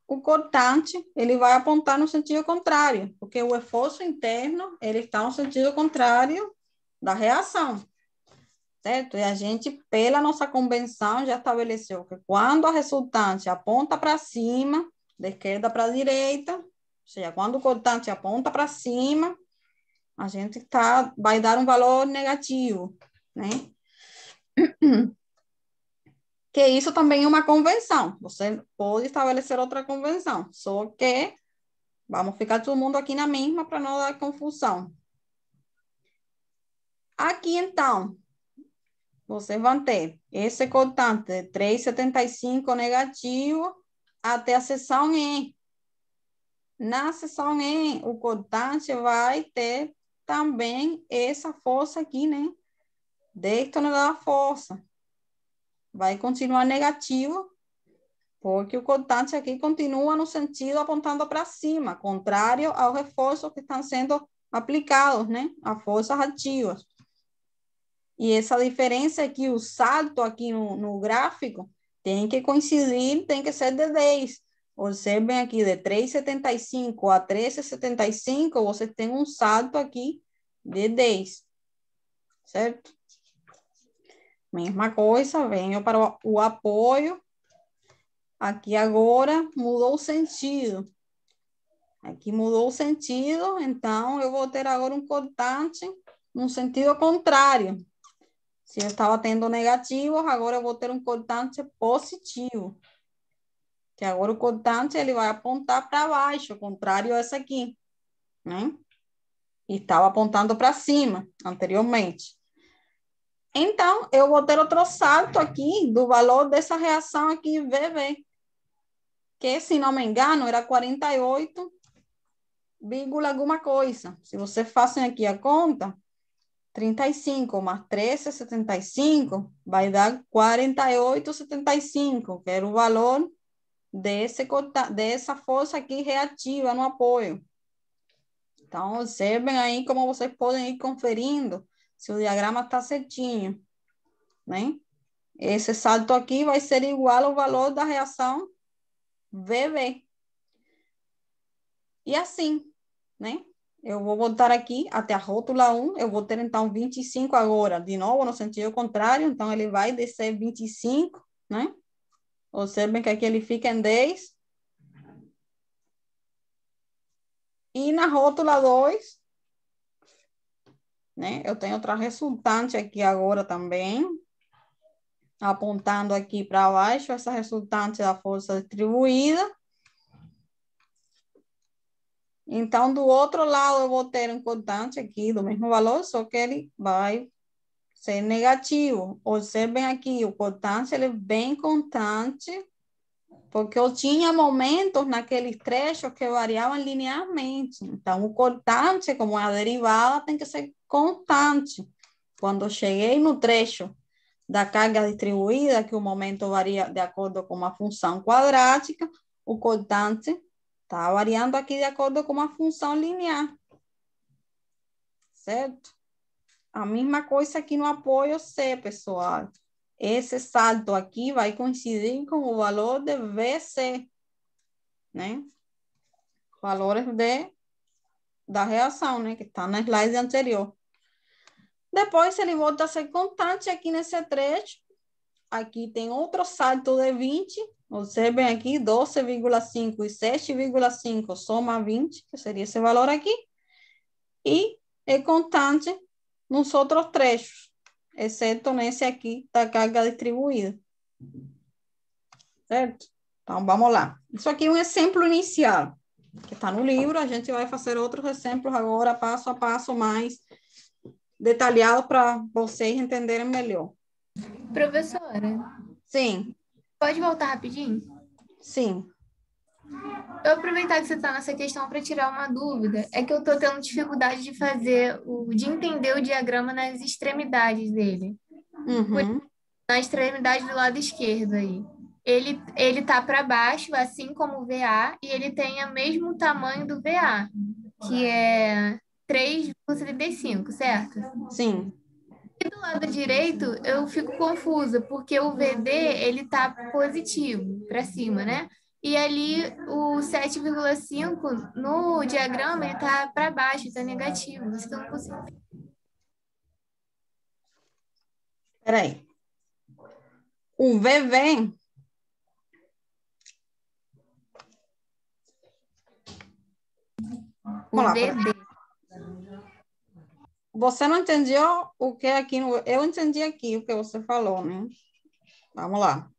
o cortante, ele vai apontar no sentido contrário, porque o esforço interno, ele está no sentido contrário da reação, certo? E a gente, pela nossa convenção, já estabeleceu que quando a resultante aponta para cima, da esquerda para a direita, ou seja, quando o cortante aponta para cima, a gente vai dar um valor negativo, né? Que isso também é uma convenção. Você pode estabelecer outra convenção, só que vamos ficar todo mundo aqui na mesma para não dar confusão. Aqui, então, vocês vão ter esse cortante de 3,75 negativo até a seção E. Na seção E, o cortante vai ter também essa força aqui, né? 10 toneladas de força. Vai continuar negativo, porque o cortante aqui continua no sentido apontando para cima, contrário aos reforços que estão sendo aplicados, né? As forças ativas. E essa diferença aqui, o salto aqui no gráfico, tem que coincidir, tem que ser de 10. Observem aqui, de 3,75 a 13,75, você tem um salto aqui de 10, certo? Mesma coisa, venho para o apoio. Aqui agora mudou o sentido. Aqui mudou o sentido, então eu vou ter agora um cortante no sentido contrário. Se eu estava tendo negativo, agora eu vou ter um cortante positivo. Que agora o cortante ele vai apontar para baixo, contrário a essa aqui, né? E estava apontando para cima anteriormente. Então, eu vou ter outro salto aqui do valor dessa reação aqui, VV. Que, se não me engano, era 48, alguma coisa. Se vocês fazem aqui a conta, 35 mais 13,75 vai dar 48,75, que era o valor dessa força aqui reativa no apoio. Então, observem aí como vocês podem ir conferindo se o diagrama está certinho, né? Esse salto aqui vai ser igual ao valor da reação VV. E assim, né? Eu vou voltar aqui até a rótula 1, eu vou ter então 25 agora, de novo no sentido contrário, então ele vai descer 25, né? Observem que aqui ele fica em 10. E na rótula 2, né? Eu tenho outra resultante aqui agora também, apontando aqui para baixo, essa resultante da força distribuída. Então, do outro lado, eu vou ter um cortante aqui do mesmo valor, só que ele vai ser negativo. Observem aqui, o cortante ele é bem constante, porque eu tinha momentos naqueles trechos que variavam linearmente. Então, o cortante, como é a derivada, tem que ser constante. Quando eu cheguei no trecho da carga distribuída, que o momento varia de acordo com uma função quadrática, o cortante está variando aqui de acordo com uma função linear. Certo? A mesma coisa aqui no apoio C, pessoal. Esse salto aqui vai coincidir com o valor de VC, né? Valores da reação, né? Que está na slide anterior. Depois ele volta a ser constante aqui nesse trecho. Aqui tem outro salto de 20. Observem aqui, 12,5 e 7,5 soma 20, que seria esse valor aqui. E é constante nos outros trechos. exceto nesse aqui da carga distribuída. Certo? Então, vamos lá. Isso aqui é um exemplo inicial, que está no livro. A gente vai fazer outros exemplos agora, passo a passo, mais detalhado para vocês entenderem melhor. Professora, Sim, pode voltar rapidinho? sim. Eu aproveitar que você está nessa questão para tirar uma dúvida. É que eu estou tendo dificuldade de entender o diagrama nas extremidades dele. Uhum. Na extremidade do lado esquerdo aí. Ele tá para baixo, assim como o VA, e ele tem o mesmo tamanho do VA, que é 3,35, certo? Sim. E do lado direito, eu fico confusa, porque o VD, ele tá positivo para cima, né? E ali o 7,5 no diagrama, ele tá para baixo, tá negativo. Isso que eu não consigo. Peraí. O VV O vamos lá, VD. você não entendeu o que é aqui no... Eu entendi aqui o que você falou, né? Vamos lá.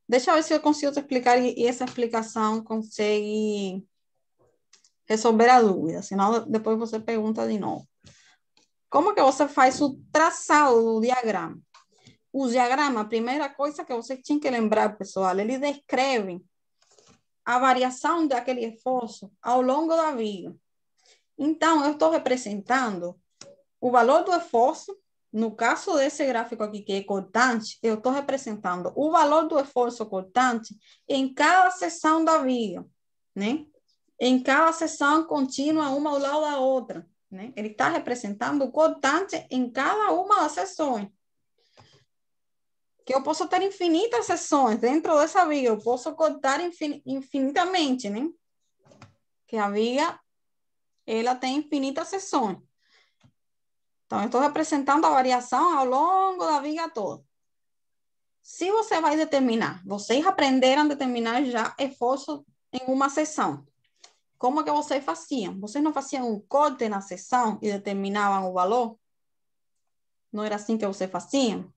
Deixa eu ver se eu consigo te explicar e essa explicação consegue resolver a dúvida, senão depois você pergunta de novo. Como que você faz o traçado do diagrama? O diagrama, a primeira coisa que você tinha que lembrar, pessoal, ele descreve a variação daquele esforço ao longo da vida. Então, eu estou representando o valor do esforço. No caso desse gráfico aqui, que é cortante, eu estou representando o valor do esforço cortante em cada seção da viga, né? Em cada seção contínua, uma ao lado da outra, né? Ele está representando o cortante em cada uma das seções. Que eu posso ter infinitas seções dentro dessa viga, eu posso cortar infinitamente, né? Que a viga, ela tem infinitas seções. Então, eu estou representando a variação ao longo da viga toda. Se você vai determinar, vocês aprenderam a determinar já esforço em uma seção. Como que vocês faziam? Vocês não faziam um corte na seção e determinavam o valor? Não era assim que vocês faziam?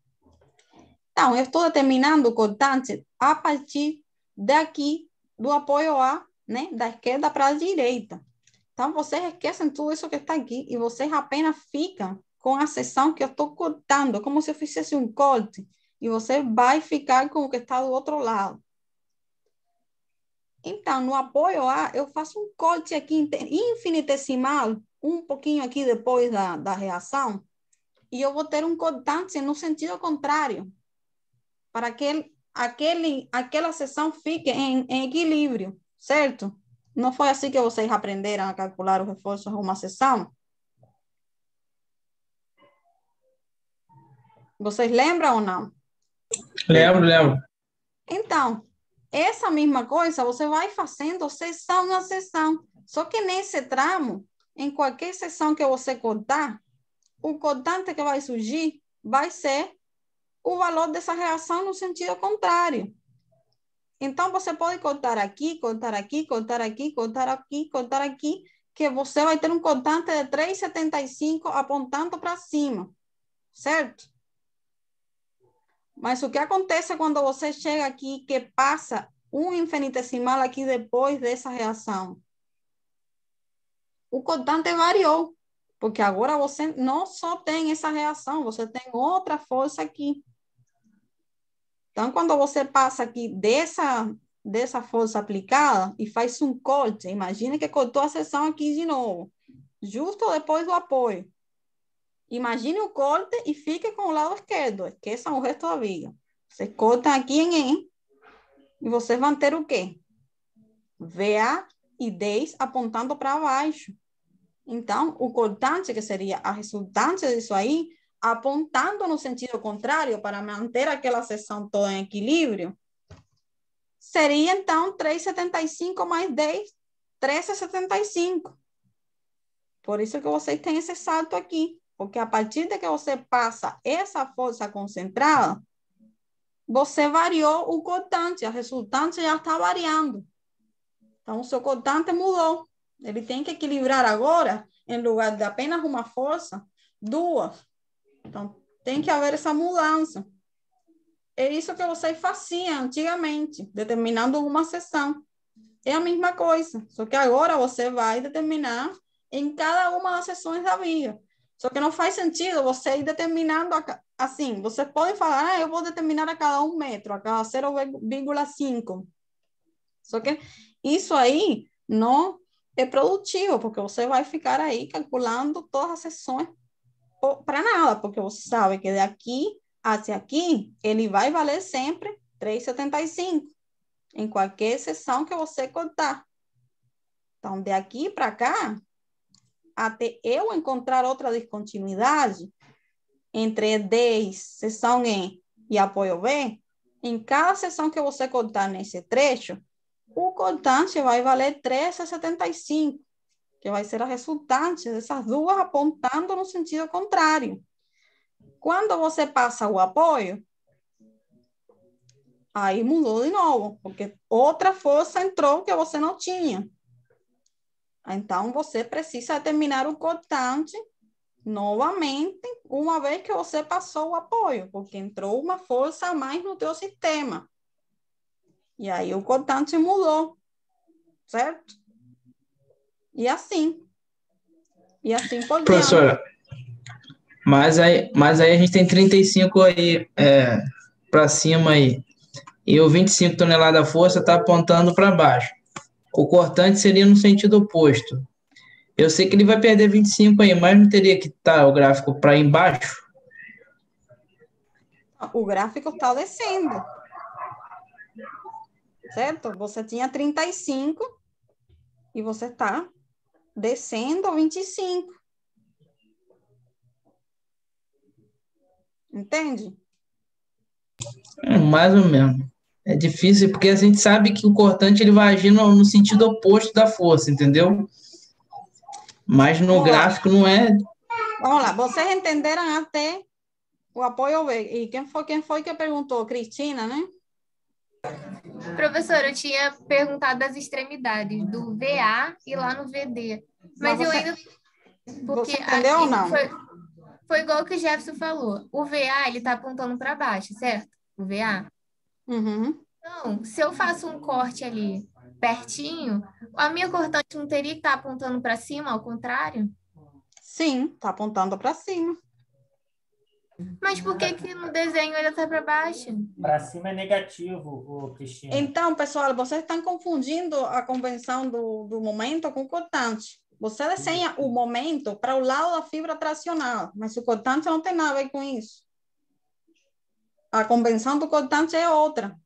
Então, eu estou determinando o cortante a partir daqui do apoio A, né? Da esquerda para a direita. Então, vocês esquecem tudo isso que está aqui e vocês apenas ficam com a seção que eu estou cortando, como se eu fizesse um corte. E você vai ficar com o que está do outro lado. Então, no apoio A, eu faço um corte aqui infinitesimal, um pouquinho aqui depois da reação, e eu vou ter um cortante no sentido contrário, para que aquela seção fique em equilíbrio, certo? Não foi assim que vocês aprenderam a calcular os reforços de uma seção? Vocês lembram ou não? Lembro. Então, essa mesma coisa você vai fazendo seção a seção. Só que nesse tramo, em qualquer seção que você cortar, o cortante que vai surgir vai ser o valor dessa reação no sentido contrário. Então, você pode cortar aqui, cortar aqui, cortar aqui, cortar aqui, cortar aqui, que você vai ter um cortante de 3,75 apontando para cima, certo? Mas o que acontece quando você chega aqui que passa um infinitesimal aqui depois dessa reação? O cortante variou, porque agora você não só tem essa reação, você tem outra força aqui. Então, quando você passa aqui dessa força aplicada e faz um corte, imagina que cortou a seção aqui de novo, justo depois do apoio. Imagine o corte e fique com o lado esquerdo, esqueçam o resto da viga. Você corta aqui em e vocês vão ter o quê? VA e 10 apontando para baixo. Então, o cortante, que seria a resultante disso aí, apontando no sentido contrário para manter aquela seção toda em equilíbrio, seria, então, 3,75 mais 10, 13,75. Por isso que vocês têm esse salto aqui, porque a partir de que você passa essa força concentrada, você variou o cortante, a resultante já está variando. Então, o seu cortante mudou. Ele tem que equilibrar agora, em lugar de apenas uma força, duas. Então, tem que haver essa mudança. É isso que vocês faziam antigamente, determinando uma seção. É a mesma coisa, só que agora você vai determinar em cada uma das seções da viga. Só que não faz sentido você ir determinando, assim, você pode falar, eu vou determinar a cada 1 metro, a cada 0,5. Só que isso aí não é produtivo, porque você vai ficar aí calculando todas as seções para nada, porque você sabe que daqui até aqui, ele vai valer sempre 3,75 em qualquer seção que você cortar. Então, de aqui para cá, até eu encontrar outra descontinuidade entre 10, seção E e apoio B, em cada seção que você cortar nesse trecho, o cortante vai valer 13,75, que vai ser a resultante dessas duas apontando no sentido contrário. Quando você passa o apoio, aí mudou de novo, porque outra força entrou que você não tinha. Então, você precisa determinar o cortante novamente, uma vez que você passou o apoio, porque entrou uma força a mais no teu sistema. E aí o cortante mudou, certo? E assim. E assim por diante. Professora, mas aí a gente tem 35 aí para cima aí. E o 25 toneladas força está apontando para baixo. O cortante seria no sentido oposto. Eu sei que ele vai perder 25 aí, mas não teria que estar o gráfico para embaixo? O gráfico está descendo. Certo? Você tinha 35 e você está descendo 25. Entende? Mais ou menos. É difícil, porque a gente sabe que o cortante ele vai agir no sentido oposto da força, entendeu? Mas no gráfico não é. Vamos lá, vocês entenderam até o apoio B. E quem foi que perguntou? Cristina, né? Professora, eu tinha perguntado das extremidades, do VA e lá no VD. Mas eu ainda... Você entendeu ou não? Foi igual que o Jefferson falou. O VA, ele tá apontando para baixo, certo? O VA. Uhum. Então, se eu faço um corte ali pertinho, a minha cortante não teria que estar apontando para cima, ao contrário? Sim, está apontando para cima. Mas por que no desenho ele está para baixo? Para cima é negativo, Cristina. Então, pessoal, vocês estão confundindo a convenção do momento com o cortante. Você desenha o momento para o lado da fibra tracional, mas o cortante não tem nada a ver com isso. A convenção do cortante é outra,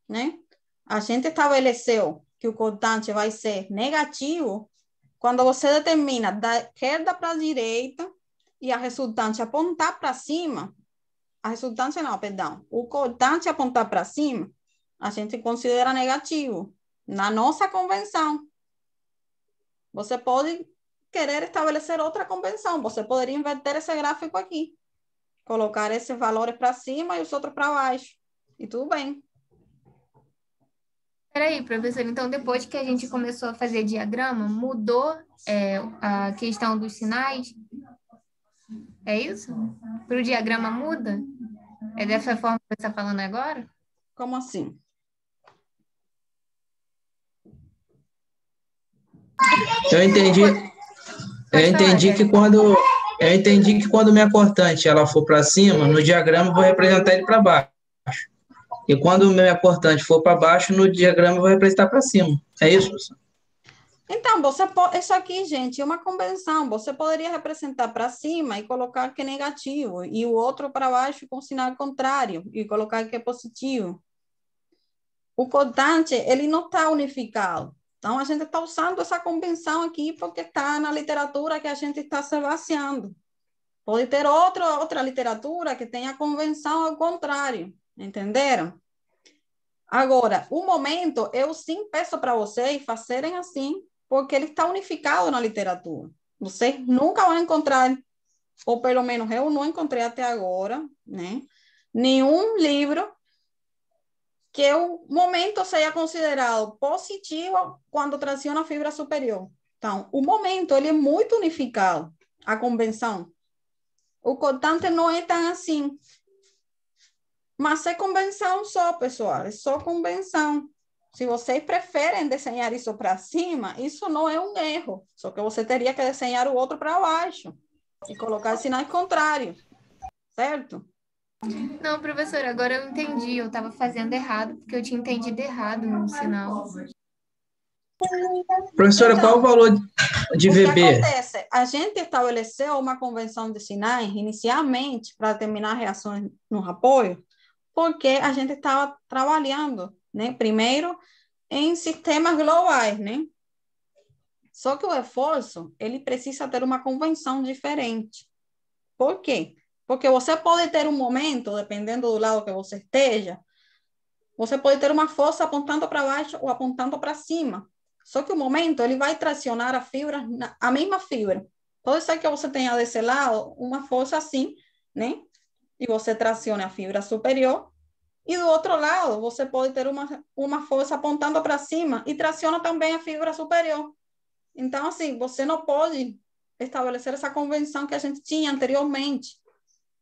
né? A gente estabeleceu que o cortante vai ser negativo quando você determina da esquerda para a direita e a resultante apontar para cima. A resultante não, perdão. O cortante apontar para cima, a gente considera negativo na nossa convenção. Você pode querer estabelecer outra convenção. Você poderia inverter esse gráfico aqui. Colocar esses valores para cima e os outros para baixo. E tudo bem. Peraí, professor. Então, depois que a gente começou a fazer diagrama, mudou a questão dos sinais? É isso? Para o diagrama muda? É dessa forma que você está falando agora? Como assim? Eu entendi que quando minha cortante ela for para cima, no diagrama eu vou representar ele para baixo. E quando o minha cortante for para baixo, no diagrama eu vou representar para cima. É isso, professor? Então, isso aqui, gente, é uma convenção. Você poderia representar para cima e colocar que é negativo, e o outro para baixo com sinal contrário, e colocar que é positivo. O cortante, ele não está unificado. Então, a gente está usando essa convenção aqui porque está na literatura que a gente está se baseando. Pode ter outra literatura que tenha convenção ao contrário. Entenderam? Agora, o momento, eu sim peço para vocês fazerem assim, porque ele está unificado na literatura. Vocês nunca vão encontrar, ou pelo menos eu não encontrei até agora, né? Nenhum livro que o momento seja considerado positivo quando traciona a fibra superior. Então, o momento, ele é muito unificado, a convenção. O cortante não é tão assim. Mas é convenção só, pessoal. É só convenção. Se vocês preferem desenhar isso para cima, isso não é um erro. Só que você teria que desenhar o outro para baixo e colocar sinais contrários, certo? Não, professora, agora eu entendi. Eu estava fazendo errado, porque eu tinha entendido errado um sinal. Professora, Então, qual o valor de o que VB? acontece? A gente estabeleceu uma convenção de sinais inicialmente para determinar reações no apoio, porque a gente estava trabalhando, né, primeiro em sistemas globais, né? Só que o reforço, ele precisa ter uma convenção diferente. Por quê? Porque você pode ter um momento, dependendo do lado que você esteja, você pode ter uma força apontando para baixo ou apontando para cima. Só que o momento, ele vai tracionar a fibra, a mesma fibra. Pode ser que você tenha desse lado uma força assim, né? E você tracione a fibra superior. E do outro lado, você pode ter uma força apontando para cima e traciona também a fibra superior. Então, assim, você não pode estabelecer essa convenção que a gente tinha anteriormente,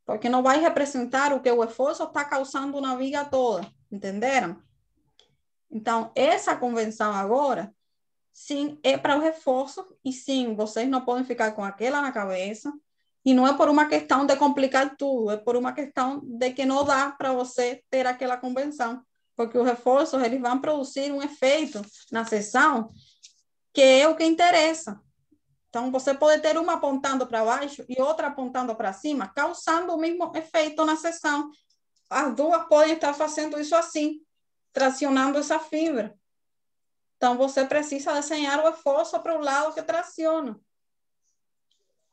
porque não vai representar o que o esforço está causando na viga toda, entenderam? Então, essa convenção agora, sim, é para o reforço, e sim, vocês não podem ficar com aquela na cabeça, e não é por uma questão de complicar tudo, é por uma questão de que não dá para você ter aquela convenção, porque os reforços, eles vão produzir um efeito na sessão que é o que interessa. Então, você pode ter uma apontando para baixo e outra apontando para cima, causando o mesmo efeito na sessão. As duas podem estar fazendo isso assim, tracionando essa fibra. Então, você precisa desenhar o esforço para o lado que traciona.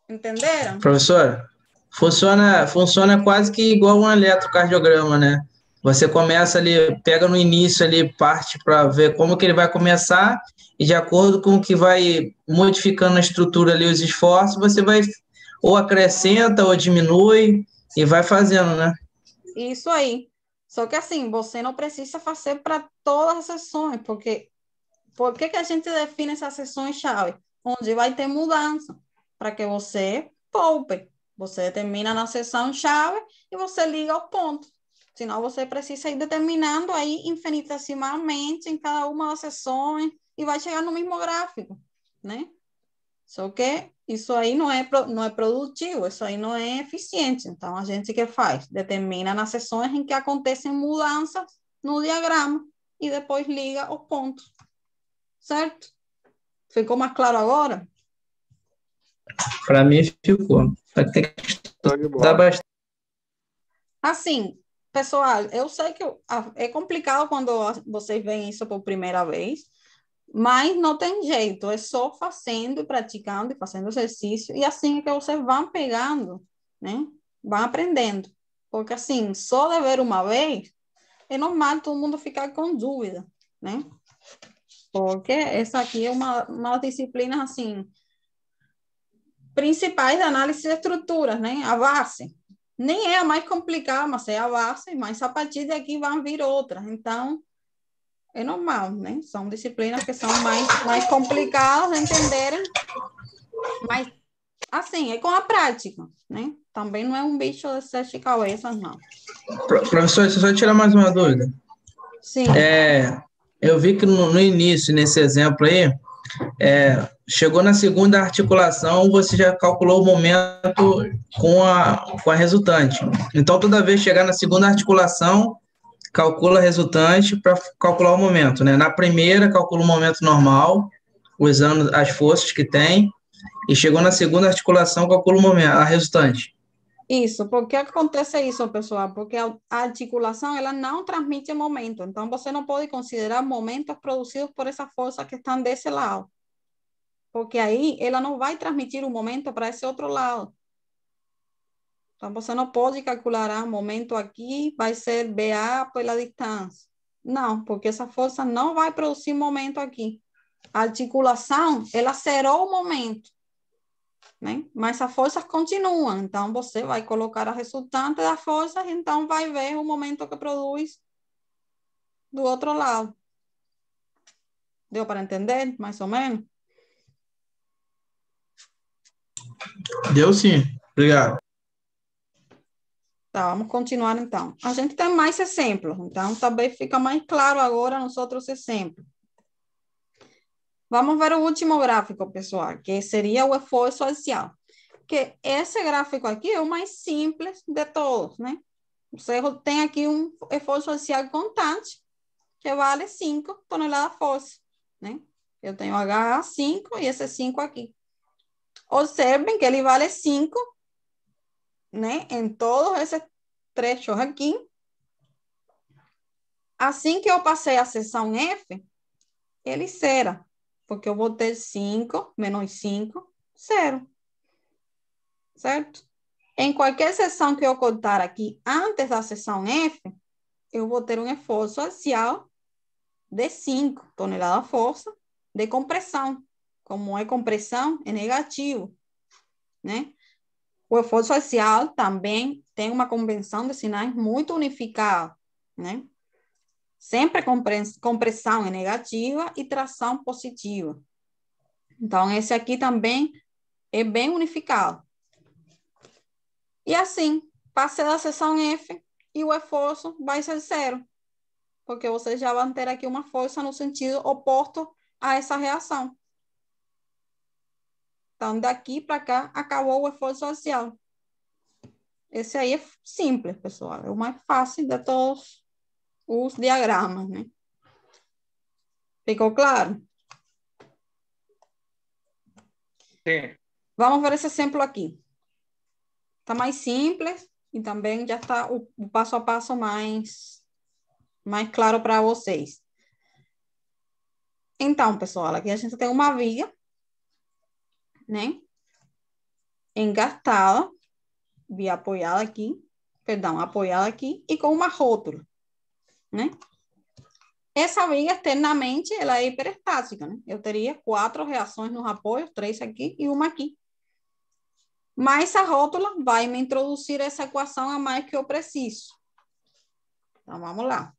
Entenderam? Professora, funciona quase que igual um eletrocardiograma, né? Você começa ali, pega no início ali, parte para ver como que ele vai começar, e de acordo com o que vai modificando a estrutura ali, os esforços, você vai ou acrescenta ou diminui e vai fazendo, né? Isso aí. Só que assim, você não precisa fazer para todas as sessões, porque por que que a gente define essas sessões-chave? Onde vai ter mudança, para que você poupe. Você determina na sessão-chave e você liga o ponto. Senão você precisa ir determinando aí infinitesimamente em cada uma das sessões e vai chegar no mesmo gráfico, né? Só que isso aí não é produtivo, isso aí não é eficiente. Então, a gente que faz? Determina nas sessões em que acontecem mudanças no diagrama e depois liga o ponto. Certo? Ficou mais claro agora? Para mim ficou. Vai ter que estudar bastante. Assim, pessoal, eu sei que é complicado quando vocês veem isso por primeira vez, mas não tem jeito, é só fazendo e praticando e fazendo exercício, e assim é que vocês vão pegando, né? Vão aprendendo. Porque assim, só de ver uma vez, é normal todo mundo ficar com dúvida, né? Porque essa aqui é uma disciplina, assim, principais de análise de estruturas, né? A base. Nem é a mais complicada, mas é a base, mas a partir daqui vão vir outras. Então, é normal, né? São disciplinas que são mais complicadas de entenderem, mas, assim, é com a prática, né? Também não é um bicho de sete cabeças, não. Professor, deixa eu só tirar mais uma dúvida. Sim. Eu vi que no início, nesse exemplo aí, chegou na segunda articulação, você já calculou o momento com a resultante. Então, toda vez que chegar na segunda articulação, calcula a resultante para calcular o momento, né? Na primeira, calcula o momento normal, usando as forças que tem, e chegou na segunda articulação, calcula o momento, a resultante. Isso, por que acontece isso, pessoal? Porque a articulação, ela não transmite momento, então você não pode considerar momentos produzidos por essa força que estão desse lado, porque aí ela não vai transmitir o momento para esse outro lado. Então, você não pode calcular, momento aqui vai ser BA pela distância. Não, porque essa força não vai produzir momento aqui. A articulação, ela zerou o momento, né? Mas as forças continuam. Então, você vai colocar a resultante das forças, então vai ver o momento que produz do outro lado. Deu para entender, mais ou menos? Deu sim. Obrigado. Tá, vamos continuar então. A gente tem mais exemplos, então talvez fica mais claro agora nos outros exemplos. Vamos ver o último gráfico, pessoal, que seria o esforço axial. Que esse gráfico aqui é o mais simples de todos, né? Você tem aqui um esforço axial constante, que vale 5 toneladas força, né? Eu tenho H 5 e esse 5 aqui. Observem que ele vale 5, né? Em todos esses trechos aqui. Assim que eu passei a seção F, ele zera, porque eu vou ter 5 menos 5, 0. Certo? Em qualquer seção que eu contar aqui antes da seção F, eu vou ter um esforço axial de 5 toneladas força de compressão. Como é compressão, é negativo, né? O esforço axial também tem uma convenção de sinais muito unificada, né? Sempre compressão é negativa e tração positiva. Então, esse aqui também é bem unificado. E assim, passei da seção F e o esforço vai ser 0, porque vocês já vão ter aqui uma força no sentido oposto a essa reação. Então, daqui para cá, acabou o esforço axial. Esse aí é simples, pessoal. É o mais fácil de todos os diagramas, né? Ficou claro? Sim. Vamos ver esse exemplo aqui. Está mais simples e também já está o passo a passo mais claro para vocês. Então, pessoal, aqui a gente tem uma viga, né? Engastada, apoiada aqui, e com uma rótula, né? Essa viga, externamente, ela é hiperestática, né? Eu teria 4 reações nos apoios, 3 aqui e uma aqui. Mas a rótula vai me introduzir essa equação a mais que eu preciso. Então, vamos lá.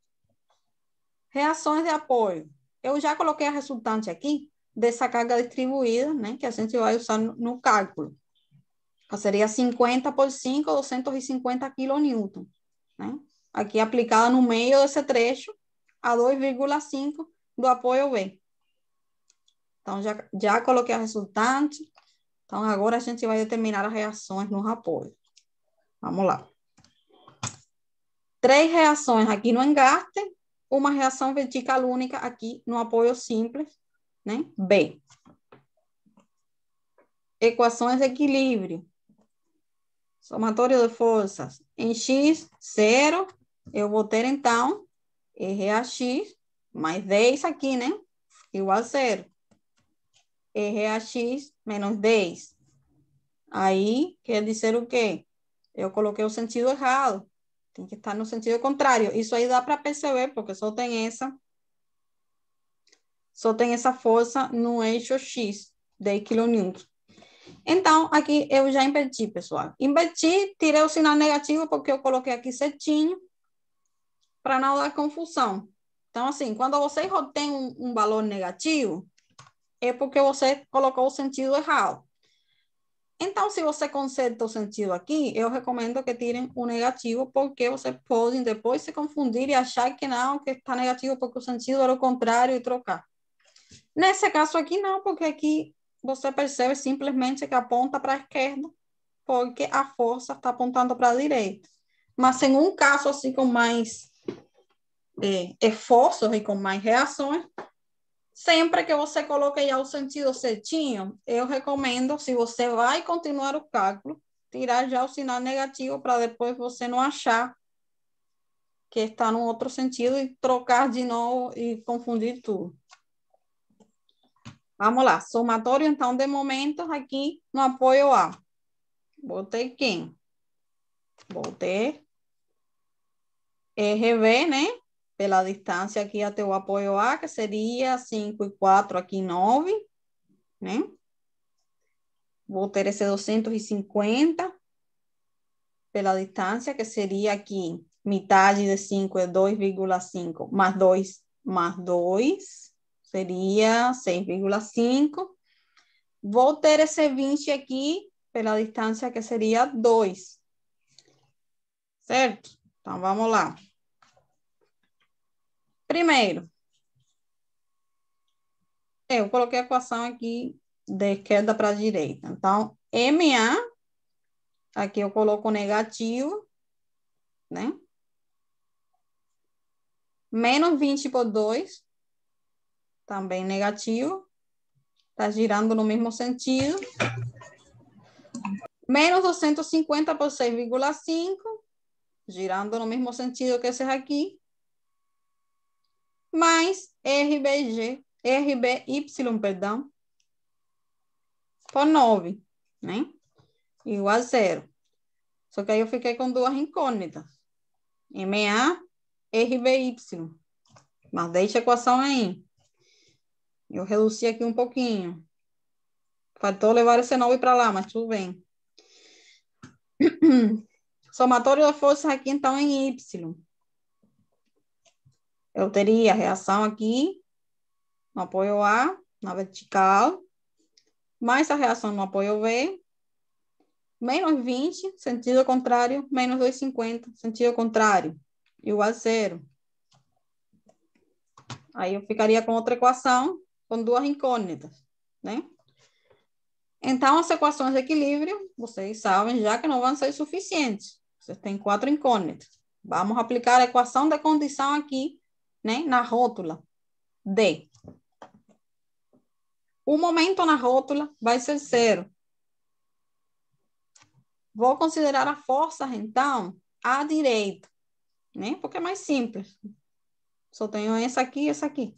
Reações de apoio. Eu já coloquei a resultante aqui dessa carga distribuída, né? Que a gente vai usar no cálculo. Então, seria 50 por 5, 250 kN, né? Aqui aplicada no meio desse trecho, a 2,5 do apoio B. Então, já coloquei a resultante. Então, agora a gente vai determinar as reações nos apoios. Vamos lá. 3 reações aqui no engaste, uma reação vertical única aqui no apoio simples, né? B. Equações de equilíbrio. Somatório de forças. Em X, 0, eu vou ter, então, RAX mais 10 aqui, né? Igual a 0. RAX menos 10. Aí, quer dizer o quê? Eu coloquei o sentido errado. Tem que estar no sentido contrário. Isso aí dá para perceber, porque só tem essa força no eixo X, 10 kN. Então, aqui eu já inverti, pessoal. Inverti, tirei o sinal negativo, porque eu coloquei aqui certinho, para não dar confusão. Então, assim, quando você tem um valor negativo, é porque você colocou o sentido errado. Então, se você conserta o sentido aqui, eu recomendo que tirem o negativo, porque você pode depois se confundir e achar que não, que está negativo porque o sentido era o contrário e trocar. Nesse caso aqui, não, porque aqui você percebe simplesmente que aponta para a esquerda, porque a força está apontando para a direita. Mas em um caso assim com mais esforços e com mais reações, sempre que você coloque já o sentido certinho, eu recomendo, se você vai continuar o cálculo, tirar já o sinal negativo para depois você não achar que está no outro sentido e trocar de novo e confundir tudo. Vamos lá, somatório, então, de momentos aqui no apoio A. Vou ter quem? Vou ter RB, né? Pela distância aqui até o apoio A, que seria 5 e 4, aqui 9, né? Vou ter esse 250 pela distância, que seria aqui, metade de 5 é 2,5, mais 2, seria 6,5. Vou ter esse 20 aqui, pela distância, que seria 2. certo? Então, vamos lá. Primeiro, eu coloquei a equação aqui de esquerda para a direita. Então, MA, aqui eu coloco negativo, né? Menos 20 por 2, também negativo. Está girando no mesmo sentido. Menos 250 por 6,5, girando no mesmo sentido que esse aqui. Mais RBY, perdão, por 9, né? Igual a 0. Só que aí eu fiquei com duas incógnitas. MA, RBY. Mas deixa a equação aí. Eu reduzi aqui um pouquinho. Faltou levar esse 9 para lá, mas tudo bem. Somatório de forças aqui, então, em Y. Eu teria a reação aqui, no apoio A, na vertical, mais a reação no apoio B, menos 20, sentido contrário, menos 250, sentido contrário, igual a 0. Aí eu ficaria com outra equação, com duas incógnitas, né? Então, as equações de equilíbrio, vocês sabem já que não vão ser suficientes. Vocês têm 4 incógnitas. Vamos aplicar a equação de condição aqui, né, na rótula D. O momento na rótula vai ser 0. Vou considerar a força, então, à direita, né? Porque é mais simples. Só tenho essa aqui e essa aqui.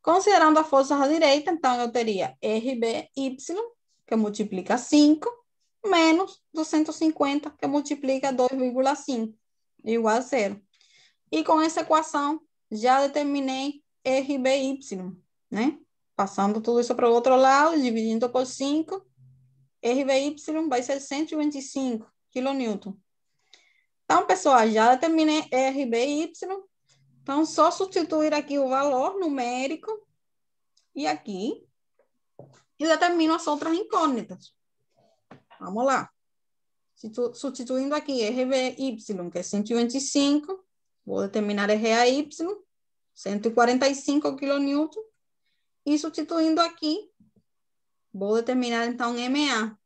Considerando a força à direita, então, eu teria RBY, que multiplica 5, menos 250, que multiplica 2,5, igual a 0. E com essa equação, já determinei RBY, né? Passando tudo isso para o outro lado, dividindo por 5, RBY vai ser 125 kN. Então, pessoal, já determinei RBY. Então, só substituir aqui o valor numérico e aqui. E determino as outras incógnitas. Vamos lá. Substituindo aqui RBY, que é 125, vou determinar RAY, 145 kN. E substituindo aqui, vou determinar, então, MA,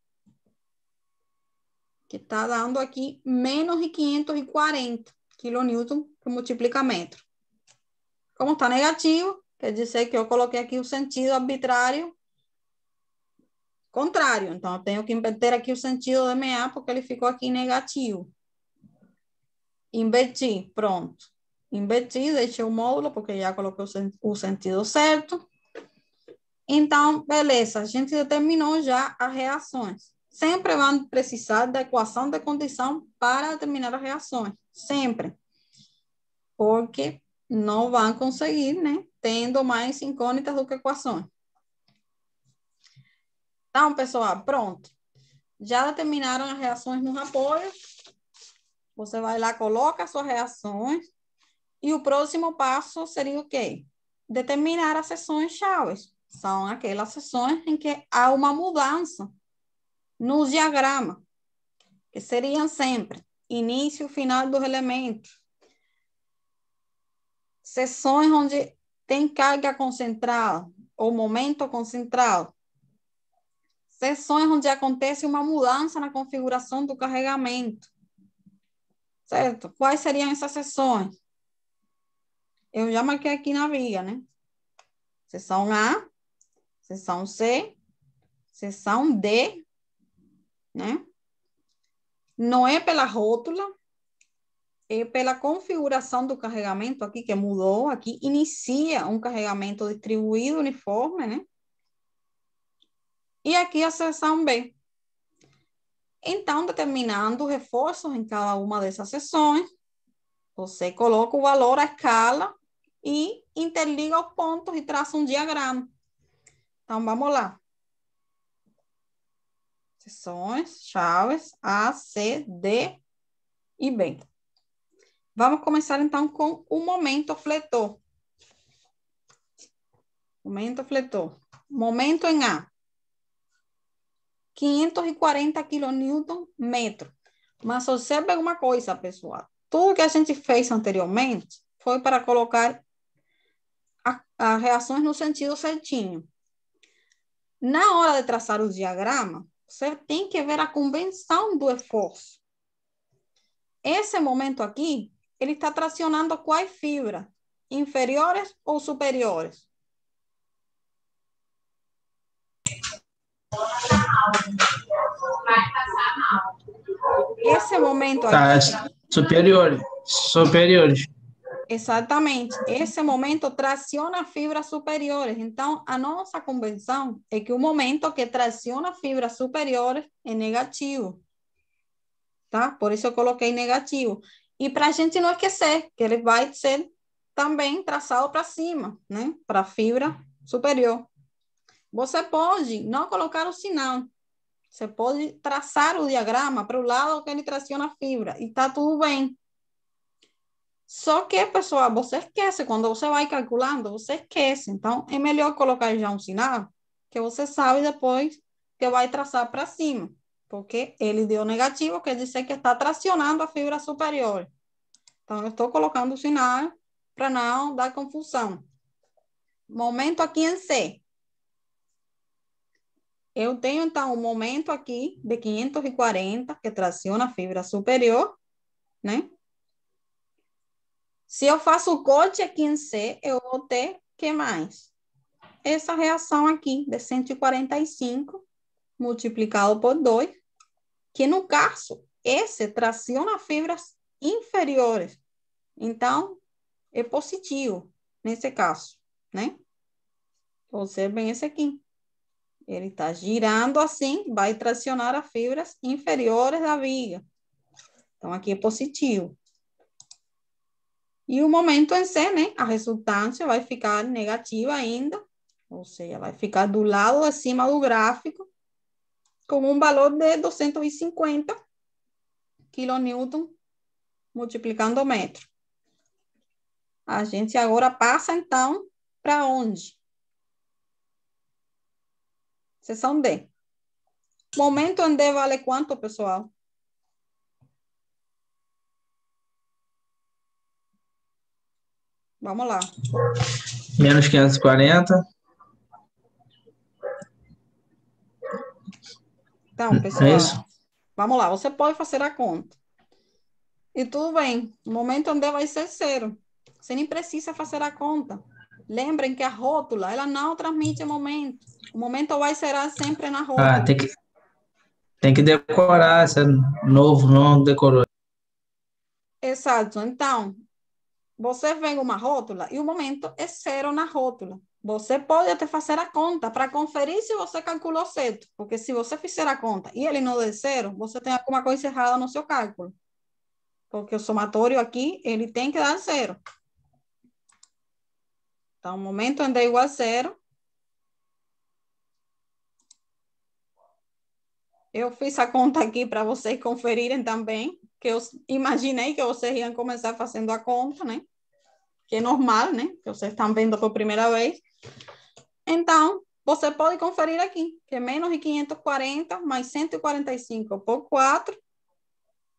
que está dando aqui menos de 540 kN por multiplicamento. Como está negativo, quer dizer que eu coloquei aqui o sentido arbitrário contrário. Então, eu tenho que inverter aqui o sentido do MA, porque ele ficou aqui negativo. Inverti, pronto. Inverti, deixei o módulo, porque já coloquei o sentido certo. Então, beleza, a gente determinou já as reações. Sempre vão precisar da equação de condição para determinar as reações. Sempre. Porque não vão conseguir, né? Tendo mais incógnitas do que equações. Então, pessoal, pronto. Já determinaram as reações nos apoios. Você vai lá, coloca as suas reações. E o próximo passo seria o quê? Determinar as seções chaves. São aquelas seções em que há uma mudança no diagrama, que seriam sempre início e final dos elementos. Seções onde tem carga concentrada ou momento concentrado. Seções onde acontece uma mudança na configuração do carregamento. Certo? Quais seriam essas seções? Eu já marquei aqui na viga, né? Seção A, seção C, seção D, né? Não é pela rótula, é pela configuração do carregamento aqui, que mudou. Aqui inicia um carregamento distribuído uniforme, né? E aqui a seção B. Então, determinando reforços em cada uma dessas seções, você coloca o valor à escala e interliga os pontos e traça um diagrama. Então, vamos lá. Seções, chaves, A, C, D e B. Vamos começar, então, com o momento fletor. Momento fletor. Momento em A. 540 quilonewton metro. Mas observe uma coisa, pessoal. Tudo que a gente fez anteriormente foi para colocar as reações no sentido certinho. Na hora de traçar o diagrama, você tem que ver a convenção do esforço. Esse momento aqui, ele está tracionando quais fibras? Inferiores ou superiores? Esse momento aqui... Superiores. Superiores. Exatamente. Esse momento traciona fibras superiores. Então, a nossa convenção é que o momento que traciona fibras superiores é negativo. Tá? Por isso eu coloquei negativo. E para a gente não esquecer que ele vai ser também traçado para cima, né? Para a fibra superior. Você pode não colocar o sinal. Você pode traçar o diagrama para o lado que ele traciona a fibra. E está tudo bem. Só que, pessoal, você esquece. Quando você vai calculando, você esquece. Então, é melhor colocar já um sinal que você sabe depois que vai traçar para cima. Porque ele deu negativo, quer dizer que está tracionando a fibra superior. Então, eu estou colocando o sinal para não dar confusão. Momento aqui em C. Eu tenho, então, um momento aqui de 540, que traciona a fibra superior, né? Se eu faço o corte aqui em C, eu vou ter, que mais? Essa reação aqui, de 145, multiplicado por 2, que no caso, esse traciona fibras inferiores. Então, é positivo nesse caso, né? Observem esse aqui. Ele está girando assim, vai tracionar as fibras inferiores da viga. Então, aqui é positivo. E o momento em C, né? A resultância vai ficar negativa ainda, ou seja, vai ficar do lado acima do gráfico, com um valor de 250 quilonewton multiplicando o metro. A gente agora passa, então, para onde? Seção D. Momento em D vale quanto, pessoal? Vamos lá. Menos 540. Então, É pessoal, isso? vamos lá. Você pode fazer a conta. E tudo bem. O momento em D vai ser 0. Você nem precisa fazer a conta. Lembrem que a rótula, ela não transmite o momento. O momento vai ser sempre na rótula. Tem que decorar, esse é novo, não decorou. Exato. Então, você vem uma rótula e o momento é 0 na rótula. Você pode até fazer a conta para conferir se você calculou certo. Porque se você fizer a conta e ele não der 0, você tem alguma coisa errada no seu cálculo. Porque o somatório aqui, ele tem que dar 0. Então, o momento em D igual a 0. Eu fiz a conta aqui para vocês conferirem também, que eu imaginei que vocês iam começar fazendo a conta, né? Que é normal, né? Que vocês estão vendo por primeira vez. Então, você pode conferir aqui, que é menos de 540 mais 145 por 4,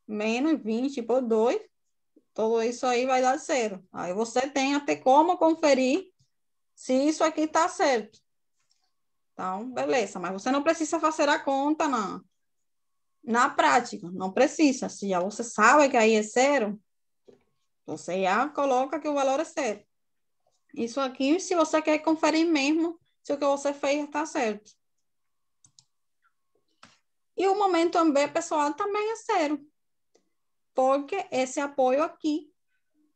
menos 20 por 2, tudo isso aí vai dar 0. Aí você tem até como conferir se isso aqui está certo. Então, beleza, mas você não precisa fazer a conta na prática, não precisa. Se já você sabe que aí é 0, você já coloca que o valor é 0. Isso aqui, se você quer conferir mesmo se o que você fez está certo. E o momento em B, pessoal, também é 0. Porque esse apoio aqui,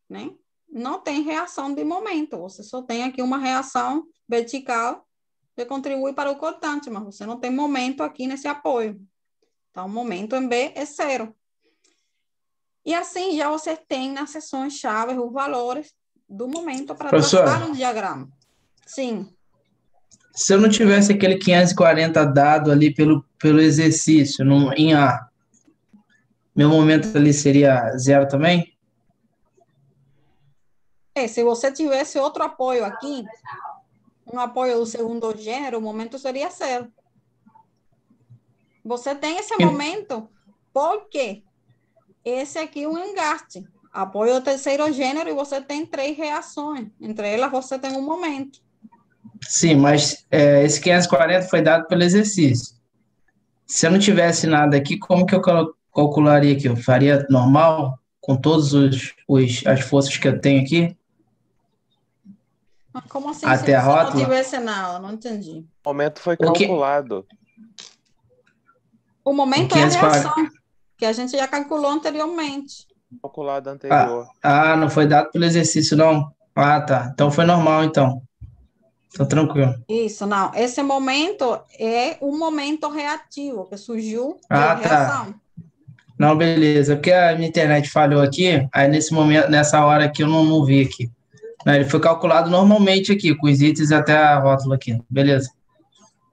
né, não tem reação de momento. Você só tem aqui uma reação vertical que contribui para o cortante, mas você não tem momento aqui nesse apoio. Então, o momento em B é 0. E assim, já você tem nas seções chaves os valores do momento para traçar um diagrama. Sim. Se eu não tivesse aquele 540 dado ali pelo exercício em A, meu momento ali seria 0 também? Se você tivesse outro apoio aqui, um apoio do segundo gênero, o momento seria 0. Você tem esse momento, porque esse aqui é um engaste. Apoio ao terceiro gênero e você tem 3 reações. Entre elas, você tem um momento. Sim, mas esse 540 foi dado pelo exercício. Se eu não tivesse nada aqui, como que eu calcularia aqui? Eu faria normal, com todas as forças que eu tenho aqui, Mas como assim, se até a você não rótula? tivesse na aula? Não entendi. O momento foi O que? calculado. O O momento é a 540. reação, que a gente já calculou anteriormente. Calculado anterior. Não foi dado pelo exercício, não. Ah, tá. Então foi normal, então. Tô tranquilo. Isso, não. Esse momento é um momento reativo, que surgiu pela Ah, tá. reação. Não, beleza. Porque a minha internet falhou aqui, aí nesse momento, nessa hora aqui, eu não vi aqui. Não, ele foi calculado normalmente aqui, com os itens até a rótula aqui. Beleza.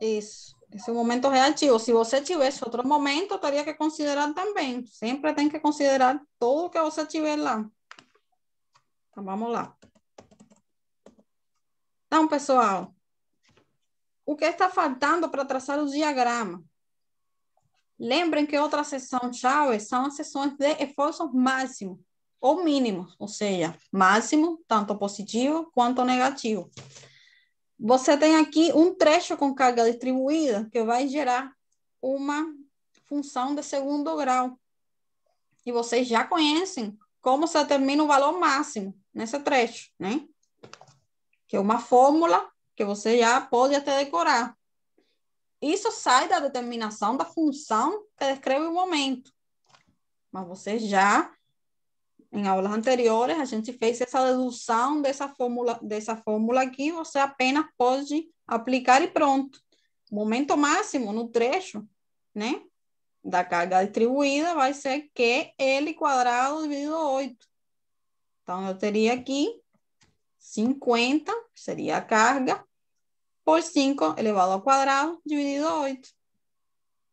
Isso. Esse é o momento reativo. Se você tivesse outro momento, teria que considerar também. Sempre tem que considerar tudo que você tiver lá. Então, vamos lá. Então, pessoal, o que está faltando para traçar o diagrama? Lembrem que outra seção-chave são as seções de esforço máximo ou mínimo, ou seja, máximo, tanto positivo quanto negativo. Você tem aqui um trecho com carga distribuída que vai gerar uma função de segundo grau. E vocês já conhecem como se determina o valor máximo nesse trecho, né? Que é uma fórmula que você já pode até decorar. Isso sai da determinação da função que descreve o momento. Mas você já, em aulas anteriores, a gente fez essa dedução dessa fórmula aqui, você apenas pode aplicar e pronto. O momento máximo no trecho, né, da carga distribuída vai ser QL quadrado dividido 8. Então, eu teria aqui 50, que seria a carga, por 5 elevado ao quadrado, dividido 8.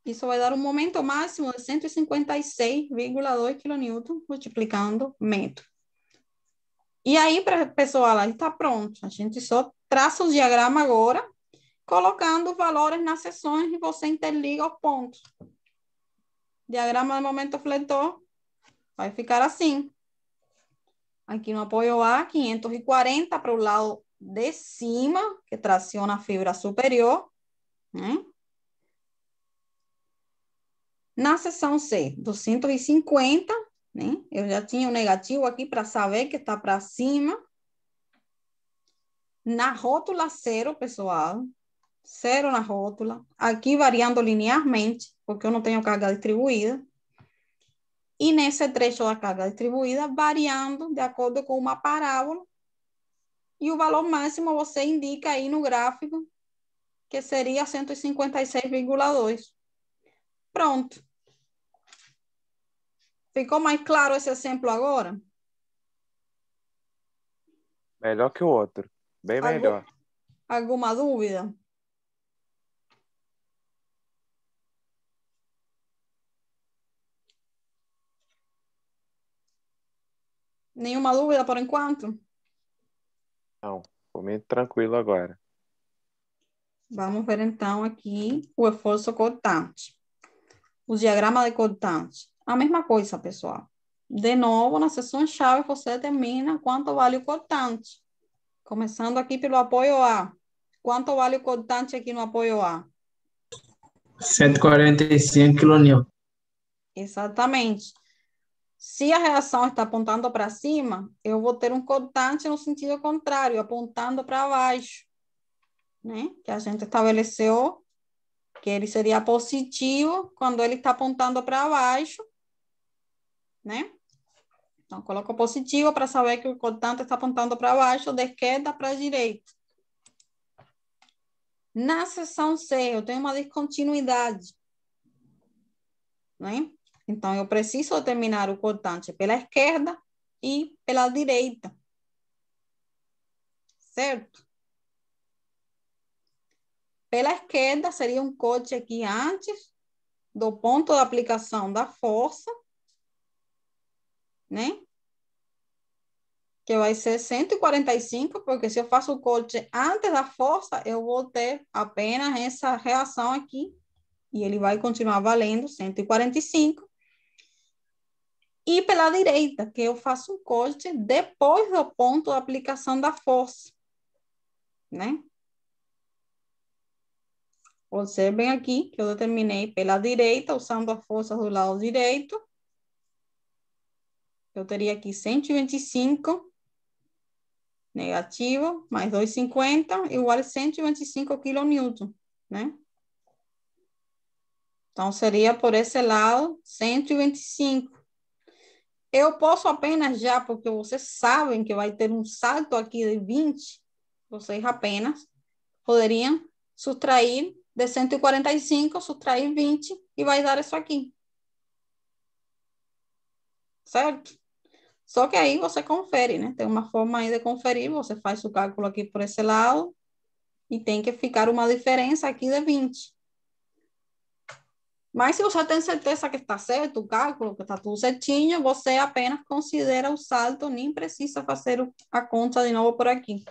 Isso vai dar um momento máximo de 156,2 kN, multiplicando metro. E aí, pessoal, aí está pronto. A gente só traça o diagrama agora, colocando valores nas seções e você interliga os pontos. Diagrama de momento fletor vai ficar assim. Aqui no apoio A, 540 para o lado de cima, que traciona a fibra superior, né? Na seção C, 250, né? Eu já tinha o negativo aqui para saber que está para cima. Na rótula 0, pessoal, 0 na rótula. Aqui variando linearmente, porque eu não tenho carga distribuída. E nesse trecho da carga distribuída, variando de acordo com uma parábola. E o valor máximo você indica aí no gráfico, que seria 156,2. Pronto. Ficou mais claro esse exemplo agora? Melhor que o outro. Bem melhor. Alguma dúvida? Nenhuma dúvida por enquanto? Não, ficou meio tranquilo agora. Vamos ver então aqui o esforço cortante. O diagrama de cortante. A mesma coisa, pessoal. De novo, na seção-chave, você determina quanto vale o cortante. Começando aqui pelo apoio A. Quanto vale o cortante aqui no apoio A? 145 kN. Exatamente. Se a reação está apontando para cima, eu vou ter um cortante no sentido contrário, apontando para baixo, né? Que a gente estabeleceu que ele seria positivo quando ele está apontando para baixo, né? Então, coloco positivo para saber que o cortante está apontando para baixo, de esquerda para a direita. Na seção C, eu tenho uma descontinuidade, né? Então, eu preciso determinar o cortante pela esquerda e pela direita. Certo? Pela esquerda, seria um corte aqui antes do ponto de aplicação da força, né? Que vai ser 145, porque se eu faço o corte antes da força, eu vou ter apenas essa reação aqui E ele vai continuar valendo 145. E pela direita, que eu faço um corte depois do ponto da aplicação da força, né? Observem aqui que eu determinei pela direita, usando a força do lado direito. Eu teria aqui 125 negativo, mais 250, igual a 125 kN, né? Então, seria por esse lado, 125. Eu posso apenas já, porque vocês sabem que vai ter um salto aqui de 20, vocês apenas poderiam subtrair de 145, subtrair 20 e vai dar isso aqui. Certo? Só que aí você confere, né? Tem uma forma aí de conferir, você faz o cálculo aqui por esse lado e tem que ficar uma diferença aqui de 20. Mas se você tem certeza que está certo o cálculo, que está tudo certinho, você apenas considera o salto, nem precisa fazer a conta de novo por aqui.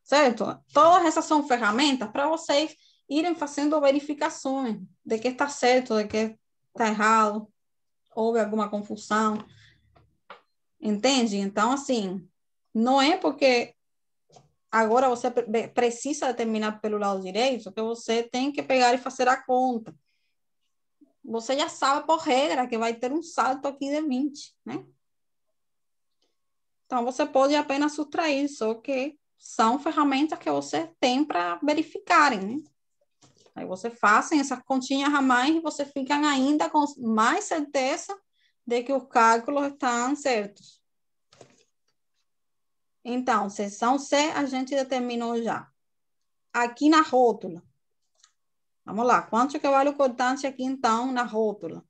Certo? Todas essas são ferramentas para vocês irem fazendo verificações de que está certo, de que está errado, houve alguma confusão. Entende? Então, assim, não é porque agora você precisa determinar pelo lado direito que você tem que pegar e fazer a conta. Você já sabe por regra que vai ter um salto aqui de 20, né? Então, você pode apenas subtrair, só que são ferramentas que você tem para verificarem, né? Aí você fazem essas continhas a mais e você fica ainda com mais certeza de que os cálculos estão certos. Então, seção C a gente determinou já. Aqui na rótula. Vamos lá, quanto que vale o cortante aqui então na rótula?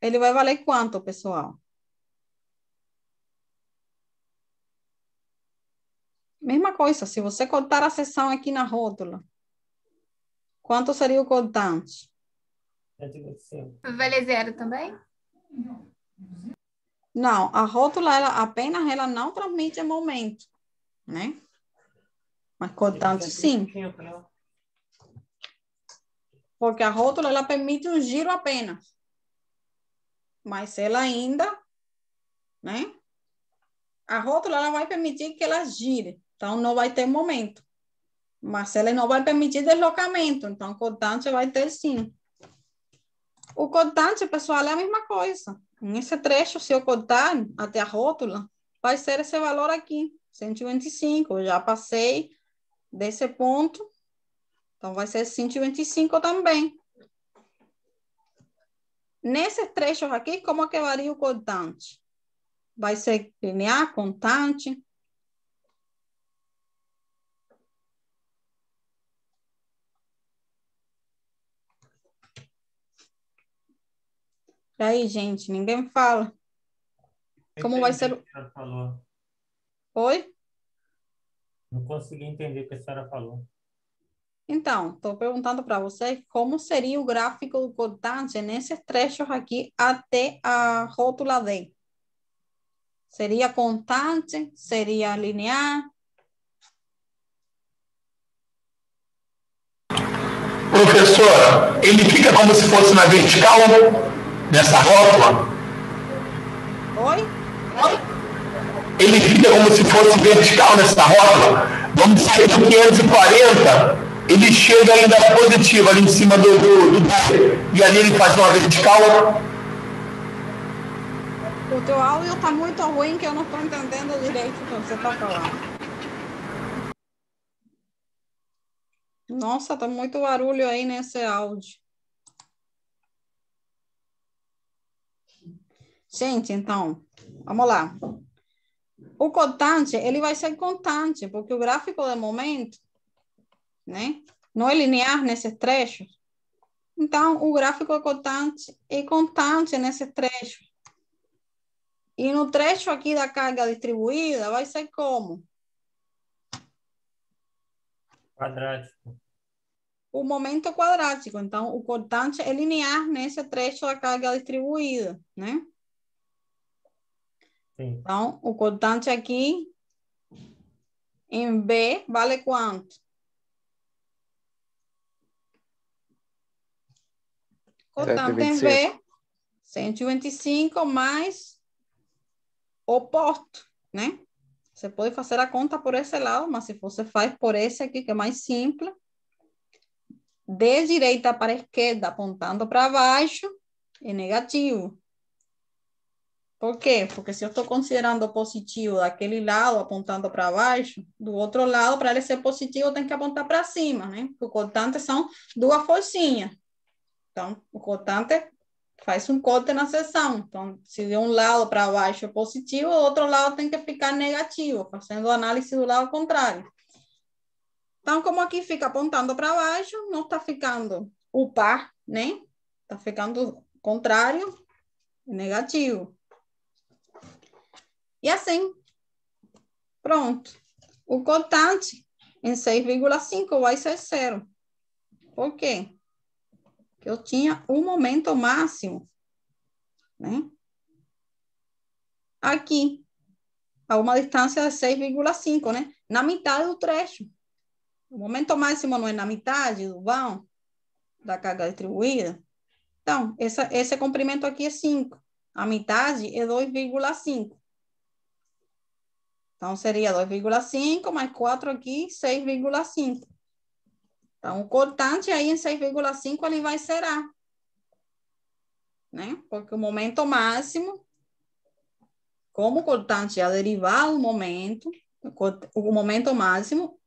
Ele vai valer quanto, pessoal? Mesma coisa, se você cortar a seção aqui na rótula, quanto seria o cortante? Vale zero também? Não, a rótula, ela não transmite momento, né? Mas cortante, sim. Porque a rótula, ela permite um giro apenas. Mas ela ainda, né? A rótula, ela vai permitir que ela gire. Então, não vai ter momento. Mas ela não vai permitir deslocamento. Então, o cortante vai ter, sim. O cortante, pessoal, é a mesma coisa. Nesse trecho, se eu cortar até a rótula, vai ser esse valor aqui, 125. Eu já passei desse ponto. Então, vai ser 125 também. Nesses trechos aqui, como é que varia o cortante? Vai ser linear, constante? E aí, gente, ninguém fala. Como vai ser? O que a senhora falou. Oi? Não consegui entender o que a senhora falou. Então, estou perguntando para vocês como seria o gráfico do cortante nesses trechos aqui até a rótula D. Seria constante? Seria linear? Professora, ele fica como se fosse na vertical, nessa rótula? Oi? Ele fica como se fosse vertical nessa rótula. Vamos sair do 540, ele chega ainda positivo ali em cima do e ali ele faz uma vertical. O teu áudio está muito ruim que eu não estou entendendo direito o que você está falando. Nossa, tá muito barulho aí nesse áudio. Gente, então, vamos lá. O cortante, ele vai ser constante, porque o gráfico de momento, né, não é linear nesses trechos. Então, o gráfico é constante nesses trechos. E no trecho aqui da carga distribuída, vai ser como? Quadrático. O momento quadrático. Então, o cortante é linear nesse trecho da carga distribuída, né? Sim. Então, o cortante aqui em B vale quanto? Cortante em 125. B, 125 mais o porto, né? Você pode fazer a conta por esse lado, mas se você faz por esse aqui, que é mais simples, de direita para esquerda, apontando para baixo, é negativo. Por quê? Porque se eu estou considerando positivo daquele lado, apontando para baixo, do outro lado, para ele ser positivo, tem que apontar para cima, né? Porque o cortante são duas forcinhas. Então, o cortante faz um corte na seção. Então, se de um lado para baixo é positivo, o outro lado tem que ficar negativo, fazendo análise do lado contrário. Então, como aqui fica apontando para baixo, não está ficando o par, né? Está ficando contrário, negativo. E assim, pronto. O cortante em 6,5 vai ser 0. Por quê? Porque eu tinha um momento máximo, né? Aqui, a uma distância de 6,5, né? Na metade do trecho. O momento máximo não é na metade do vão, da carga distribuída. Então, esse comprimento aqui é 5. A metade é 2,5. Então, seria 2,5 mais 4 aqui, 6,5. Então, o cortante aí em 6,5 ele vai ser A. Né? Porque o momento máximo, como o cortante é a derivada do momento, o momento máximo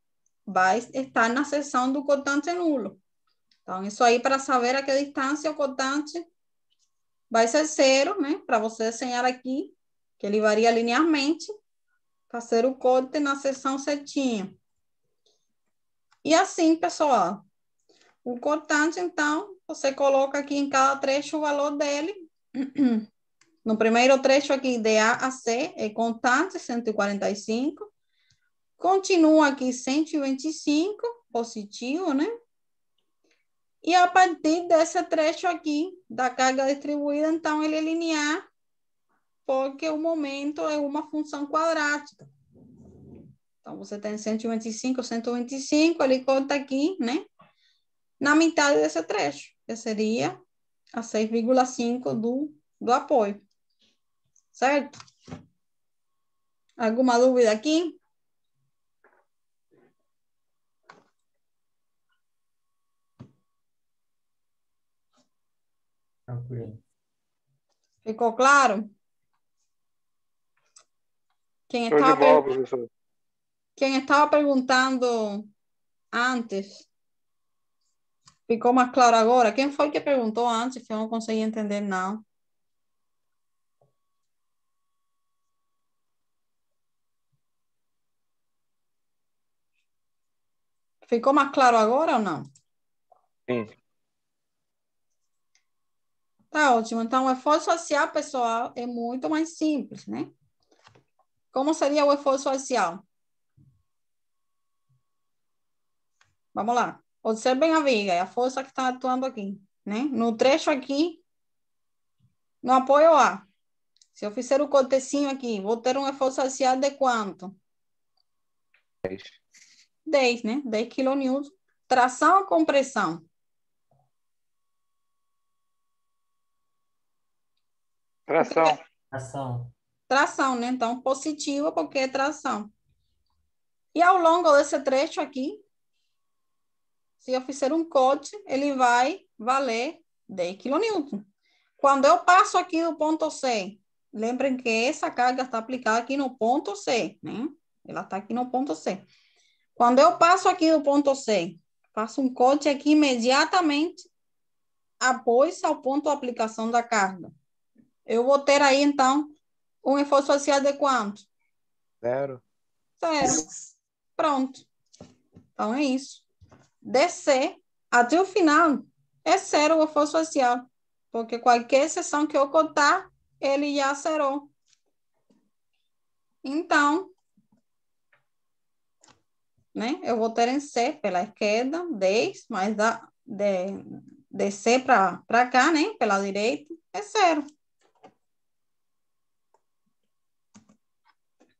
vai estar na seção do cortante nulo. Então, isso aí para saber a que distância o cortante vai ser 0, né? Para você desenhar aqui, que ele varia linearmente, fazer o corte na seção certinha. E assim, pessoal, o cortante, então, você coloca aqui em cada trecho o valor dele. No primeiro trecho aqui, de A a C, é constante, 145. Continua aqui 125, positivo, né? E a partir desse trecho aqui, da carga distribuída, então, ele é linear, porque o momento é uma função quadrática. Então, você tem 125, 125, ele corta aqui, né? Na metade desse trecho, que seria a 6,5 do apoio. Certo? Alguma dúvida aqui? Tranquilo. Ficou claro? Quem Show de estava, bola, professor. quem estava perguntando antes, ficou mais claro agora? Quem foi que perguntou antes que eu não consegui entender, não? Ficou mais claro agora ou não? Sim. Tá ótimo. Então, o esforço social, pessoal, é muito mais simples, né? Como seria o esforço social? Vamos lá. Observem a viga, é a força que está atuando aqui, né? No trecho aqui, no apoio A. Se eu fizer o cortecinho aqui, vou ter um esforço axial de quanto? 10, né? 10 kN. Tração ou compressão? Tração. Ação. Tração, né? Então, positivo porque é tração. E ao longo desse trecho aqui, se eu fizer um corte, ele vai valer 10 kN. Quando eu passo aqui do ponto C, lembrem que essa carga está aplicada aqui no ponto C, né? Ela está aqui no ponto C. Quando eu passo aqui do ponto C, faço um corte aqui imediatamente após ao ponto de aplicação da carga. Eu vou ter aí, então, um esforço axial de quanto? 0. 0. Pronto. Então, é isso. Descer até o final é 0 o esforço axial, porque qualquer seção que eu cortar, ele já zerou. Então, né, eu vou ter em C pela esquerda, 10, mais de C para cá, né, pela direita, é 0.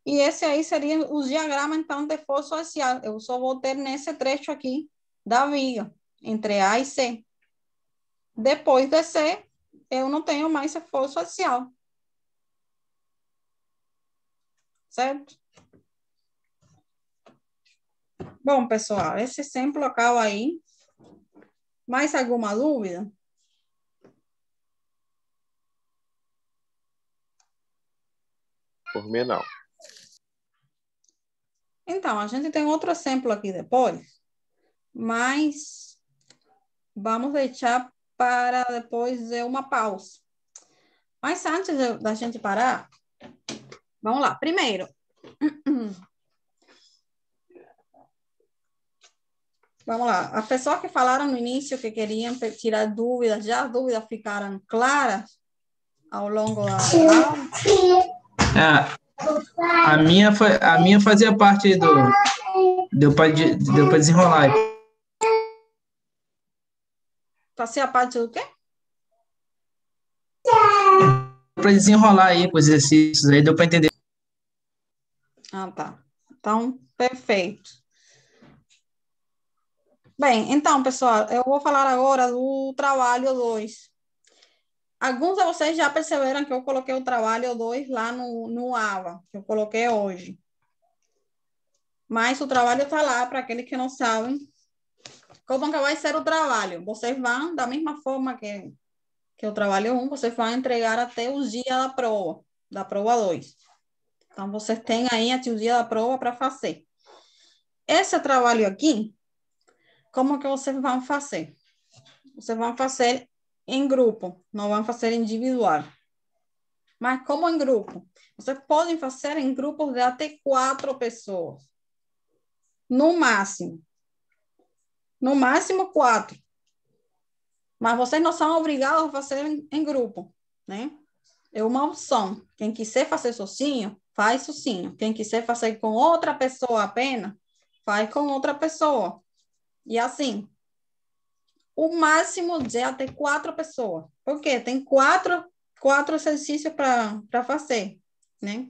E esse aí seria o diagrama, então, de força axial. Eu só vou ter nesse trecho aqui da viga, entre A e C. Depois de C, eu não tenho mais força axial. Certo? Bom, pessoal, esse exemplo local aí. Mais alguma dúvida? Por mim, não. Então, a gente tem outro exemplo aqui depois, mas vamos deixar para depois de uma pausa. Mas antes da gente parar, vamos lá. Primeiro, vamos lá. As pessoas que falaram no início que queriam tirar dúvidas, já as dúvidas ficaram claras ao longo da aula? A minha fazia parte do... Deu para desenrolar. Fazia parte do quê? Para desenrolar aí com os exercícios aí, deu para entender. Ah, tá. Então, perfeito. Bem, então, pessoal, eu vou falar agora do trabalho 2. Alguns de vocês já perceberam que eu coloquei o trabalho 2 lá no AVA, que eu coloquei hoje. Mas o trabalho está lá, para aqueles que não sabem. Como que vai ser o trabalho? Vocês vão, da mesma forma que o trabalho 1, vocês vão entregar até o dia da prova 2. Então, vocês têm aí até o dia da prova para fazer. Esse trabalho aqui, como que vocês vão fazer? Vocês vão fazer em grupo, não vão fazer individual. Mas como em grupo? Vocês podem fazer em grupos de até 4 pessoas. No máximo. No máximo 4. Mas vocês não são obrigados a fazer em grupo, né? É uma opção. Quem quiser fazer sozinho, faz sozinho. Quem quiser fazer com outra pessoa apenas, faz com outra pessoa. E assim, o máximo de até 4 pessoas. Por quê? Tem quatro exercícios para fazer, né?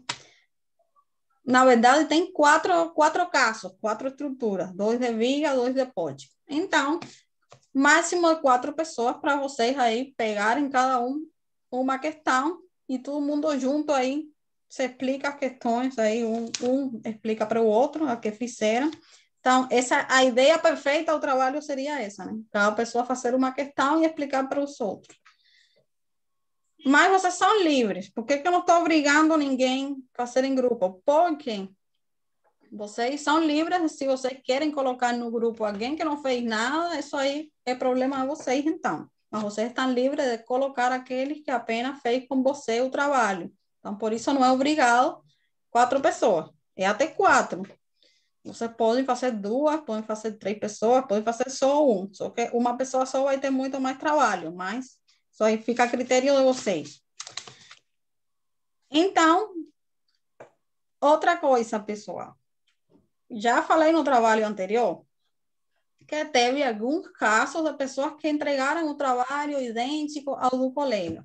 Na verdade, tem quatro casos, 4 estruturas. 2 de viga, 2 de pote. Então, máximo de 4 pessoas para vocês aí pegarem cada um uma questão e todo mundo junto aí se explica as questões aí, um explica para o outro a que fizeram. Então, a ideia perfeita do trabalho seria essa, né? Cada pessoa fazer uma questão e explicar para os outros. Mas vocês são livres. Por que eu não estou obrigando ninguém a fazer em grupo? Porque vocês são livres. Se vocês querem colocar no grupo alguém que não fez nada, isso aí é problema de vocês, então. Mas vocês estão livres de colocar aqueles que apenas fez com você o trabalho. Então, por isso não é obrigado 4 pessoas. É até 4. Vocês podem fazer 2, podem fazer 3 pessoas, podem fazer só 1. Só que uma pessoa só vai ter muito mais trabalho, mas isso aí fica a critério de vocês. Então, outra coisa, pessoal. Já falei no trabalho anterior que teve alguns casos de pessoas que entregaram o trabalho idêntico ao do colega.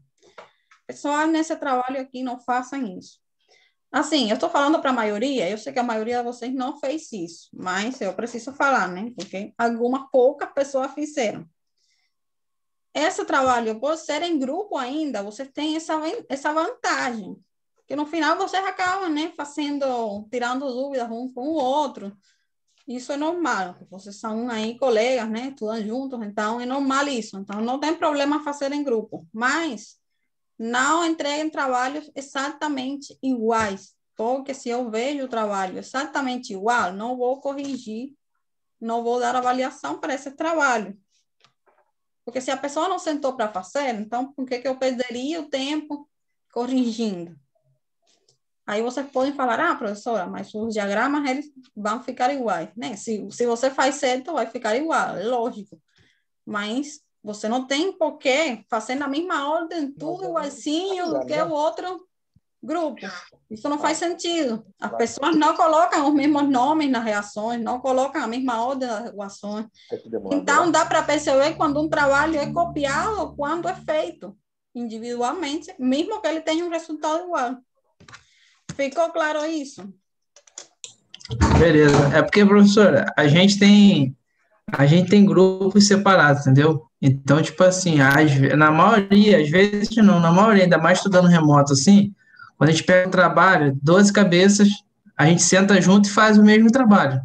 Pessoal, nesse trabalho aqui, não façam isso. Assim, eu estou falando para a maioria, eu sei que a maioria de vocês não fez isso, mas eu preciso falar, né? Porque algumas poucas pessoas fizeram. Esse trabalho, por ser em grupo ainda, vocês têm essa vantagem. Que no final vocês acabam, né, tirando dúvidas um com o outro. Isso é normal, porque vocês são aí colegas, né, estudam juntos, então é normal isso. Então não tem problema fazer em grupo, mas não entreguem trabalhos exatamente iguais, porque se eu vejo o trabalho exatamente igual, não vou corrigir, não vou dar avaliação para esse trabalho. Porque se a pessoa não sentou para fazer, então por que eu perderia o tempo corrigindo? Aí vocês podem falar, professora, mas os diagramas eles vão ficar iguais, né? Se você faz certo, vai ficar igual, é lógico. Mas você não tem por que fazer na mesma ordem, tudo igualzinho do que o outro grupo. Isso não faz sentido. As pessoas não colocam os mesmos nomes nas reações, não colocam a mesma ordem das reações. Então, dá para perceber quando um trabalho é copiado, quando é feito individualmente, mesmo que ele tenha um resultado igual. Ficou claro isso? Beleza. É porque, professora, a gente tem grupos separados, entendeu? Então, tipo assim, na maioria, às vezes não, na maioria, ainda mais estudando remoto assim, quando a gente pega um trabalho, 12 cabeças, a gente senta junto e faz o mesmo trabalho,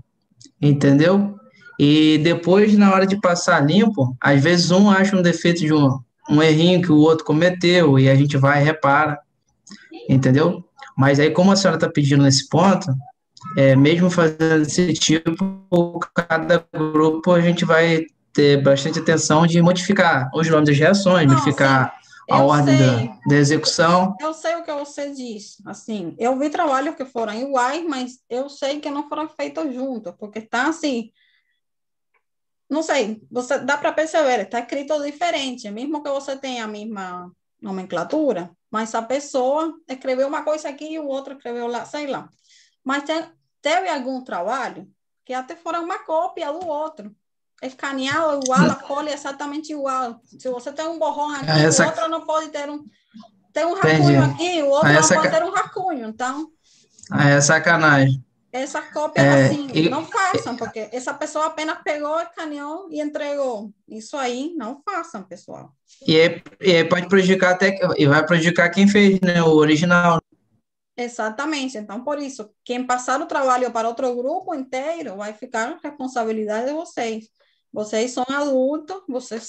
entendeu? E depois, na hora de passar limpo, às vezes um acha um defeito de um errinho que o outro cometeu e a gente vai e repara, entendeu? Mas aí, como a senhora está pedindo nesse ponto, mesmo fazendo esse tipo, cada grupo a gente vai ter bastante atenção de modificar os nomes das reações, Não, assim, modificar a eu ordem sei. da execução. Eu sei o que você diz, assim, eu vi trabalhos que foram iguais, mas eu sei que não foram feitos juntos, porque está assim, não sei, você dá para perceber, está escrito diferente, mesmo que você tenha a mesma nomenclatura, mas a pessoa escreveu uma coisa aqui e o outro escreveu lá, sei lá. Mas teve algum trabalho que até fora uma cópia do outro, escaneado igual, a folha exatamente igual. Se você tem um borrão aqui, o Essa, outro não pode ter tem um entendi. rascunho aqui, o outro Aí é, não pode saca, ter um rascunho. Então, aí é sacanagem. essas cópias É, assim, não façam, porque essa pessoa apenas pegou, escaneou e entregou. Isso aí, não façam, pessoal. e aí pode prejudicar e vai prejudicar quem fez, né, o original. Exatamente. Então, por isso, quem passar o trabalho para outro grupo inteiro vai ficar responsabilidade de vocês. Vocês são adultos, vocês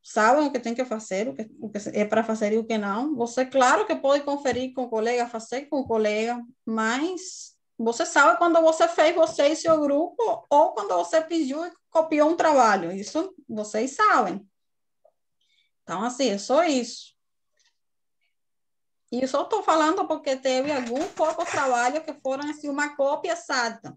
sabem o que tem que fazer, o que é para fazer e o que não. Você, claro que pode conferir com o colega, fazer com o colega, mas você sabe quando você fez, você e seu grupo, ou quando você pediu e copiou um trabalho. Isso vocês sabem. Então, assim, é só isso. E eu só estou falando porque teve algum pouco trabalho que foram assim, uma cópia exata,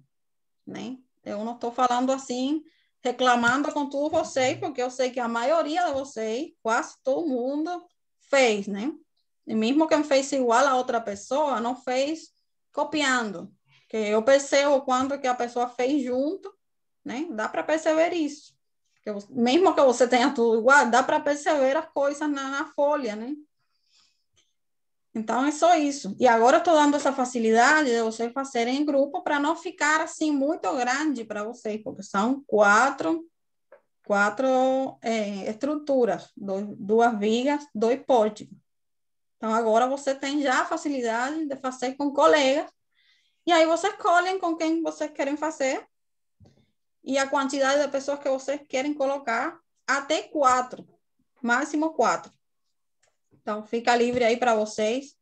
né? Eu não estou falando assim, reclamando com todos vocês, porque eu sei que a maioria de vocês, quase todo mundo, fez, né? E mesmo quem fez igual a outra pessoa, não fez copiando. Que eu percebo quando que a pessoa fez junto, né? Dá para perceber isso. Mesmo que você tenha tudo igual, dá para perceber as coisas na folha, né? Então, é só isso. E agora eu estou dando essa facilidade de vocês fazerem em grupo para não ficar assim muito grande para vocês, porque são quatro estruturas, duas vigas, dois pórticos. Então, agora você tem já a facilidade de fazer com colegas, e aí vocês escolhem com quem vocês querem fazer, e a quantidade de pessoas que vocês querem colocar, até 4, máximo 4. Então, fica livre aí para vocês,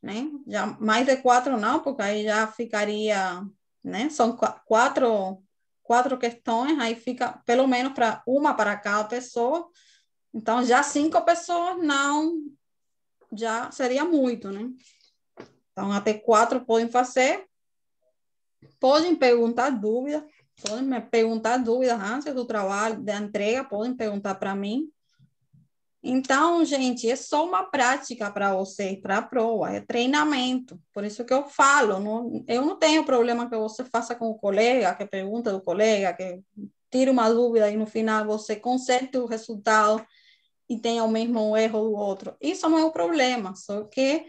né? Já mais de 4 não, porque aí já ficaria, né? São quatro questões, aí fica pelo menos para uma para cada pessoa. Então, já 5 pessoas não, já seria muito, né? Então, até 4 podem fazer. Podem perguntar dúvidas, podem me perguntar dúvidas antes do trabalho, da entrega, podem perguntar para mim. Então, gente, é só uma prática para você, para a prova, é treinamento. Por isso que eu falo, eu não tenho problema que você faça com o colega, que pergunta do colega, que tire uma dúvida e no final você conserte o resultado e tenha o mesmo erro do outro. Isso não é o problema, só que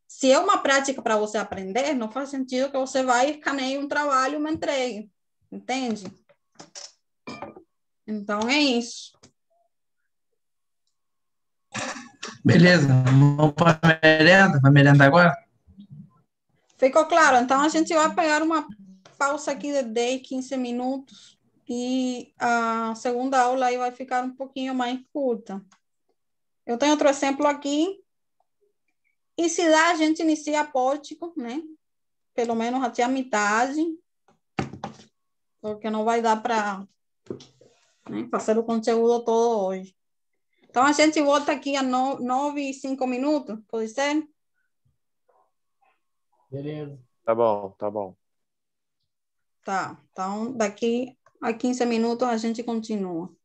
se é uma prática para você aprender, não faz sentido que você vai e escaneie um trabalho e me entregue, entende? Então, é isso. Beleza, vamos para a merenda? Vai merendar agora? Ficou claro? Então, a gente vai pegar uma pausa aqui de 10, 15 minutos e a segunda aula aí vai ficar um pouquinho mais curta. Eu tenho outro exemplo aqui. E se dá, a gente inicia pórtico, né? Pelo menos até a metade, porque não vai dar para, né, fazer o conteúdo todo hoje. Então, a gente volta aqui a 9 e 5 minutos, pode ser? Beleza. Tá bom, tá bom. Tá. Então, daqui a 15 minutos a gente continua.